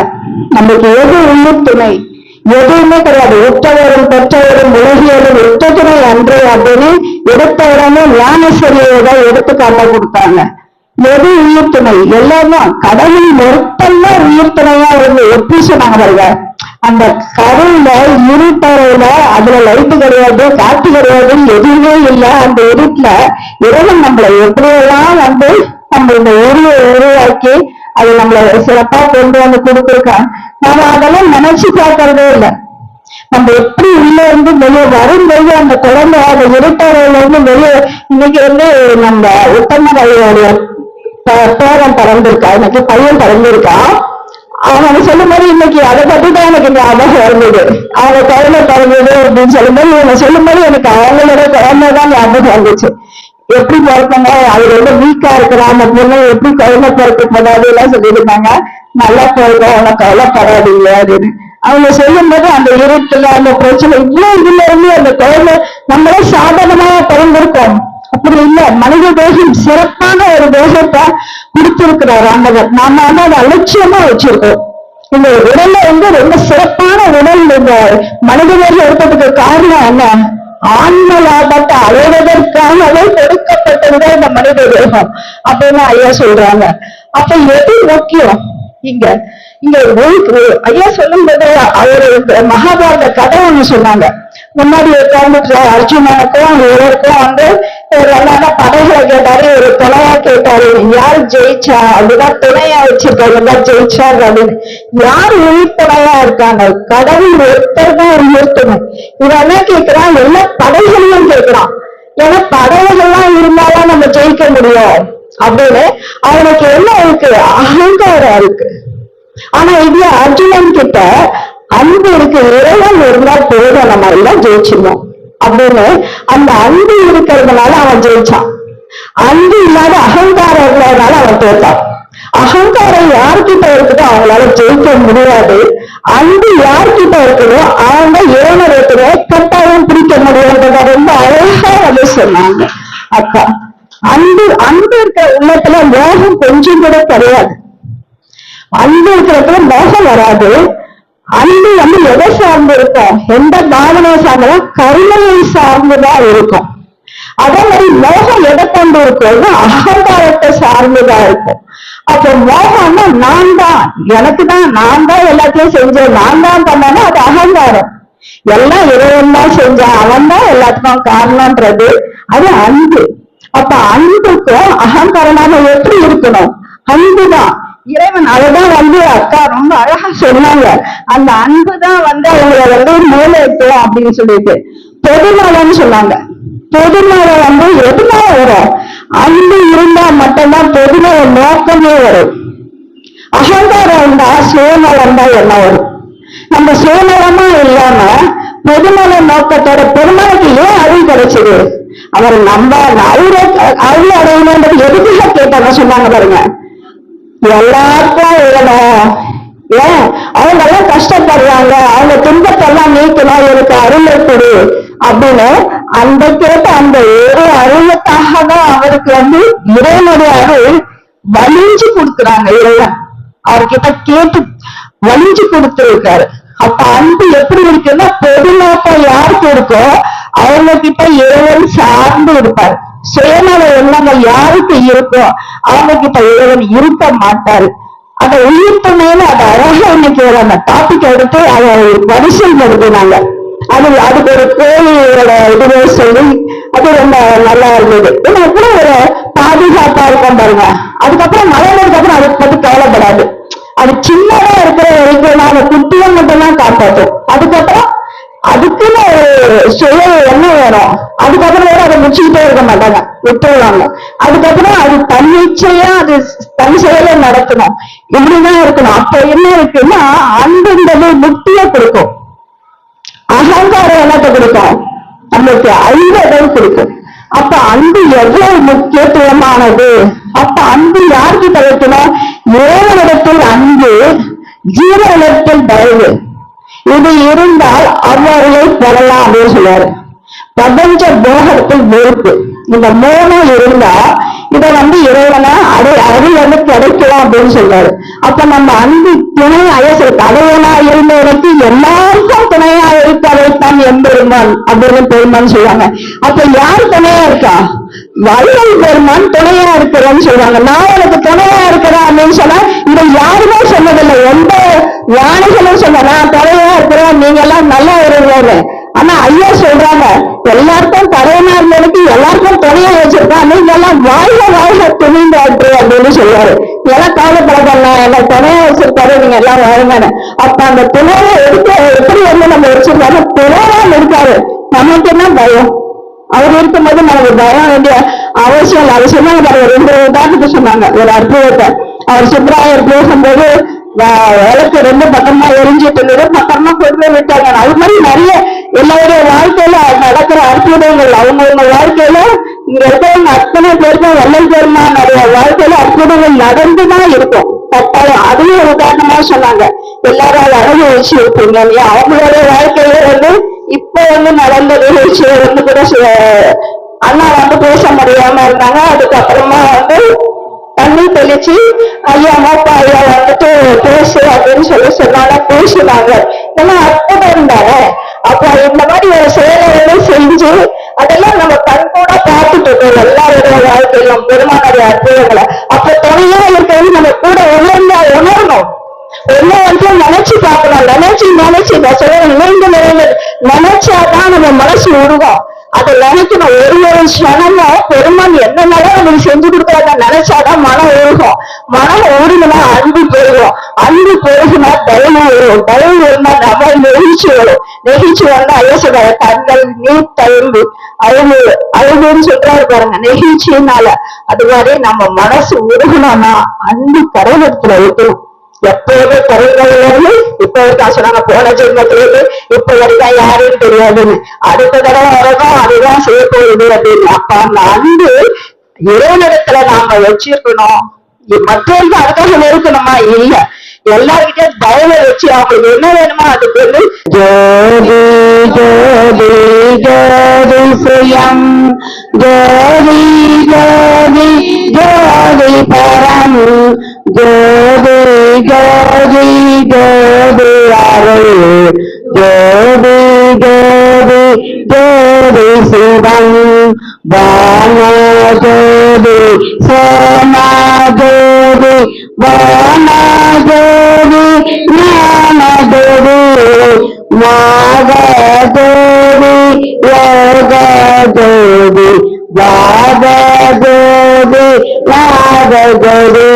Speaker 2: நம்மளுக்கு எது உயிர் துணை எதுவுமே கிடையாது. உற்றவரும் பெற்றவரும் உலகியலும் உற்ற துணை அன்று அப்படின்னு எடுத்த உடனே ஞானசரியோட எடுத்துக்காட்ட கொடுத்தாங்க. எது உயிர் துணை எல்லாமே கடவுள் மொத்தம்தான் உயிர் துணையா எப்படி சொன்னாங்க பாருங்க. அந்த கருவில இருட்டறையில அதுல லைட்டு கிடையாது, காற்று கிடையாது, எதுவுமே இல்லை. அந்த இருட்டுல இறைவன் நம்மளை எப்படியெல்லாம் நம்ம இந்த உருவாக்கி அது நம்மளை சிறப்பா கொண்டு கொடுத்துருக்காங்க. நாம அதெல்லாம் நினைச்சு பார்க்கறதே இல்லை. நம்ம எப்படி உள்ள வெளியே வரும்போது அந்த குழந்தை அந்த இருட்டறையில வெளியே இன்னைக்கு நம்ம உத்தம வழியோடைய பேரன் பிறந்திருக்கா, இன்னைக்கு பையன் பிறந்திருக்கான். அவங்க சொல்லும் போது இன்னைக்கு அதை பத்தி தான் எனக்கு ஞாபகம் இருந்தது. அவங்க குழந்தை பிறந்தது அப்படின்னு சொல்லும் போது இவங்க சொல்லும் போது எனக்கு அவங்களோட குழந்தை தான் ஞாபகம் வந்துச்சு. எப்படி பிறப்பாங்க, அது வீக்கா இருக்கிறா அந்த பொண்ணு எப்படி குழந்தை பிறக்க போதாது எல்லாம் சொல்லியிருக்காங்க. நல்லா பிறக்கும் அவனை கவலைப்படாதீங்க அப்படின்னு அவங்க சொல்லும் போது அந்த இருட்டுல அந்த பிரச்சனை இவ்வளவு இதுல அந்த குழந்தை நம்மளே சாதனமா பிறந்திருக்கோம். அப்படி இல்லை, மனித தேகம் சிறப்பான ஒரு தேகத்தை கொடுத்திருக்கிறார் ஆண்டவர். நாம அதை அலட்சியமா வச்சிருக்கோம். இந்த உடல்ல ரொம்ப சிறப்பான உடல் இந்த மனித தேகம் எடுத்ததுக்கு காரணம் என்ன? ஆன்மலாபத்தை அடைவதற்காகவே கொடுக்கப்பட்டதுதான் இந்த மனித தேகம் அப்படின்னு ஐயா சொல்றாங்க. அப்ப எது முக்கியம்? இங்க இங்க ஐயா சொல்லும்போது அவரு மகாபாரத கதை ஒண்ணு சொன்னாங்க. முன்னாடி உட்கார்ந்து அர்ஜுனனுக்கும் இவருக்கும் வந்து எல்லா படைகளை கேட்டாரு, ஒரு துணையா கேட்டாரு, யார் ஜெயிச்சா அப்படிதான் துணையா வச்சிருக்காங்க ஜெயிச்சாங்க அப்படின்னு. யார் உயிர் துணையா இருக்காங்க? கடவுள் ஒருத்தர் தான் ஒரு உயிர் துணை. இவன் என்ன கேட்கிறான்? எல்லா படைகளையும் கேட்கிறான். ஏன்னா படைகள்லாம் இருந்தாலும் நம்ம ஜெயிக்க முடியும் அப்படின்னு அவனுக்கு என்ன இருக்கு? அகங்காரம் இருக்கு. ஆனா இது அர்ஜுனன் கிட்ட அன்பு இருக்கு, இறைவன் இருந்தா போதும், நம்ம எல்லாம் ஜெயிச்சிருவோம் அப்படின்னு அந்த அன்பு இருக்கிறதுனால அவன் ஜெயிச்சான். அன்பு இல்லாத அகங்காரம் இருக்கிறதுனால அவன் தோற்றான். அகங்காரம் யார்கிட்ட இருக்குதோ அவங்களால ஜெயிக்க முடியாது. அன்பு யார்கிட்ட இருக்குதோ அவங்க இறைவனை கட்டாயம் பிடிக்க முடியுன்றத ரொம்ப அழகா வந்து சொன்னாங்க அக்கா. அன்பு அன்பு இருக்கிற உள்ளத்துல மோகம் கொஞ்சம் கூட கிடையாது. அன்பு இருக்கிறதுல மோகம் வராது. அன்பு வந்து எதை சார்ந்து இருக்கும்? எந்த பாவனையை சார்ந்தா? கருணையை சார்ந்துதான் இருக்கும். அதே மாதிரி மோகம் எதை கொண்டு இருக்கும்? அகங்காரத்தை சார்ந்துதான் இருக்கும். அப்ப மோகம்னா நான் தான், எனக்கு தான், நான் தான் எல்லாத்தையும் செஞ்சேன், நான் தான் பண்ணேன்னா அது அகங்காரம். எல்லாம் இறைவன் தான் செஞ்சான், அவன் தான் எல்லாத்துக்கும் காரணம்ன்றது அது அன்பு. அப்ப அன்புக்கும் அகங்காரமாக எப்படி இருக்கணும்? அன்புதான் இறைவன். அதுதான் வந்து அக்கா ரொம்ப அழகா சொன்னாங்க. அந்த அன்புதான் வந்து அவங்களை வந்து மூளைட்டும் அப்படின்னு சொல்லிட்டு பொதுநலன்னு சொன்னாங்க. பொதுநலம் வந்து எதுனால வரும்? அன்பு இருந்தா மட்டும்தான் பொதுநல நோக்கமே வரும். அகங்காரம் இருந்தா சுயநலம் தான் என்ன வரும். நம்ம சுயநலமா இல்லாம பொதுநல நோக்கத்தோட பெருமாளுக்கு ஏன் அருள் கிடைச்சது? அவர் நம்ம அருள் அடையணுன்றது எதுக்காக கேட்டாங்க சொன்னாங்க பாருங்க. எல்லாருக்கும் வேணும். ஏன் அவங்க எல்லாம் கஷ்டப்படுறாங்க, அவங்க துன்பத்தெல்லாம் நீக்கணும், எனக்கு அருளை கொடு அப்படின்னு அந்த கேட்ட அந்த ஒரு அருளுக்காக தான் அவருக்கு வந்து இறைவனுடைய அருள் வலிஞ்சு கொடுக்குறாங்க. இறைவன் அவர்கிட்ட கேட்டு வலிஞ்சு கொடுத்துருக்காரு. அப்ப அன்பு எப்படி இருக்குன்னா பொதுநோக்கம் யாருக்கு இருக்கோ அவங்க கிட்ட இறைவன் சார்ந்து இருப்பார். சுயநல எண்ணங்கள் யாருக்கு இருக்கோ அவங்க கிட்ட இறைவன் இருக்க மாட்டாரு. அதை உயிர்த்தமையில அதை அழகா இன்னைக்கு அந்த டாபிக் எடுத்து அதை பரிசீலனை அதுக்கு ஒரு கோழியோட இதுவே சொல்லி அது ரொம்ப நல்லா இருந்தது. ஏன்னா கூட ஒரு பாதுகாப்பா இருக்கும் பாருங்க. அதுக்கப்புறம் மழைக்கு அப்புறம் அதுக்கு பத்தி கவலைப்படாது. அது சின்னதா இருக்கிற வரைக்கும் நாங்க குட்டியை மட்டும் தான் காப்பாற்றும். அதுக்கப்புறம் அதுக்குன்னு ஒரு சுய என்ன வேணும். அதுக்கப்புறம் வேற அதை முடிச்சுக்கிட்டே இருக்க மாட்டாங்க, விட்டுருவாங்க. அதுக்கப்புறம் அது தன்னிச்சையா அது தன் செயலை நடத்தணும், இப்படிதான் இருக்கணும். அப்ப என்ன இருக்குன்னா அன்புன்றது முக்தியை கொடுக்கும். அகங்காரம் என்னத்தை கொடுக்கும்? நம்மளுக்கு அறிவை கொடுக்கும். அப்ப அன்பு எவ்வளவு முக்கியத்துவமானது. அப்ப அன்பு யாருக்கு வைக்கணும்? இறைவனிடத்தில் அன்பு, ஜீவனிடத்தில் தயவு. இது இருந்தால் அவ்வளவை பெறலாம் அப்படின்னு சொல்லுவாரு. பிரபஞ்ச போகத்தில் வெறுப்பு, இந்த மோகம் இருந்தா இதை வந்து இறைவனை அருள் வந்து கிடைக்கலாம் அப்படின்னு சொல்றாரு. அப்ப நம்ம அன்பு துணையாக தலைவனா இருந்தவனுக்கு எல்லாருக்கும் துணையா இருப்பதைத்தான் எம்பெருமான் அப்படின்னு பெருமான் சொல்லுவாங்க. அப்ப யார் துணையா இருக்கா? வள்ளல் பெருமான் துணையா இருக்கிறேன்னு சொல்றாங்க. நான் எனக்கு துணையா இருக்கிறேன் அப்படின்னு சொன்னா இதை யாருமே சொன்னதில்லை. எந்த ஞானிகளும் சொன்ன நான் துணையா இருக்கிறேன், நீங்க எல்லாம் நல்லா இருங்க. ஆனா ஐயா சொல்றாங்க எல்லாருக்கும் தலைவனா இருந்ததுக்கு எல்லாருக்கும் துணையா வச்சிருக்கான், நீங்க எல்லாம் வாழ்க வாழ்க துணிந்தாட்டு அப்படின்னு சொல்லுவாரு. எல்லாம் கவலைப்படலாம், எல்லாம் துணையா வச்சிருக்காரு, நீங்க எல்லாம் வாழுங்க. அப்ப அந்த துணையை எடுக்க எப்படி வந்து நம்ம வச்சிருக்காரு? துணையா இருக்காரு, நமக்கு என்ன பயம்? அவர் இருக்கும்போது நமக்கு பயம் வேண்டிய அவசியம் இல்லை. அவர் சொன்னாங்க பாருங்க, 2 உதாரணத்துக்கு சொன்னாங்க ஒரு அற்புதத்தை. அவர் சுப்ராயர் பேசும்போது விளக்கு 2 பக்கமா எரிஞ்சிட்டு இருந்தது, பக்கமா கொண்டு விட்டாங்க. அது மாதிரி நிறைய எல்லாருடைய வாழ்க்கையில நடக்கிற அற்புதங்கள் அவங்கவுங்க வாழ்க்கையில இங்க இருக்கிறவங்க அத்தனை பேருக்கும் வள்ளல் பெருமான் நிறைய வாழ்க்கையில அற்புதங்கள் நடந்துதான் இருக்கும். கட்டாயம் அதையும் ஒரு உதாரணமா சொன்னாங்க. எல்லாரும் அழகு வச்சு இருப்பீங்க இல்லையா? அவங்களுடைய வாழ்க்கையில வந்து இப்ப வந்து நடந்த நிகழ்ச்சியை வந்து கூட அண்ணா வந்து பேச முடியாம இருந்தாங்க. அதுக்கப்புறமா வந்து தண்ணி தெளிச்சு ஐயா மோப்பா ஐயா வந்துட்டு பேசு அப்படின்னு சொல்லி சொன்னாங்க. பேசுனாங்க. ஏன்னா அற்புதம் இருந்தாங்க. அப்ப இந்த மாதிரி ஒரு செயலை செஞ்சு அதெல்லாம் நம்ம கண்கூட பார்த்துட்டு இருக்கோம் எல்லாருடைய வாழ்க்கையிலும் பெருமானுடைய அற்புதங்களை. அப்ப துணையா இருக்கிறது நம்ம கூட உணரணும். ஒன்னும் நினைச்சு பார்க்கணும். நினைச்சு நான் சொல்றேன், நீங்க நினைச்சாதான் நம்ம மனசு உருகும். அதை நினைக்கணும். ஒரு க்ஷணமும் பெருமான் என்னென்னலாம் நமக்கு செஞ்சு கொடுக்குறாங்க நினைச்சாதான் மனம் உருகும். மனம் உருகுனா அன்பு பெருகும். அன்பு பெருகுனா தயவு வரும். தயவு வரும்னா நம்ம நெகிழ்ச்சி வரும். நெகிழ்ச்சி வந்தா ஐயசோட கண்கள் நீர் தழும்பு அழுகுன்னு சொல்றாரு பாருங்க, நெகிழ்ச்சினால. அது மாதிரி நம்ம மனசு உருகணும்னா அன்பு கரைவத்துல வைக்கணும். எப்போதுமே கரையிலிருந்து இப்ப வரைக்கும் சொன்னாங்க, போன ஜென்மத்திலிருந்து இப்ப வரைக்கும் யாருன்னு தெரியாதுன்னு. அடுத்த தடவை வரணும், அதுதான் செய்ய போகுது அப்படின்னு. அப்ப அந்த அன்பு இறைவனிடத்துல நாம வச்சிருக்கணும். மற்றவங்க அதுக்காக இருக்கணுமா? இல்ல, எல்லார்கிட்டயும் தயவை வச்சு அவங்களுக்கு என்ன வேணுமோ அதுக்கு வந்து ஜோதி ஜோதி ஜோதி சுயம் ஜோதி ஜோதி ஜோதி பரம் ஜோதி ஜோதி ஜோதி அருள் ஜோதி ஜோதி ஜோதி சிவம் வான ஜோதி சோமா ஜோதி வான ஜோதி ஞான ஜோதி மாக ஜோதி யோக ஜோதி வாக ஜோதி நாக ஜோதி.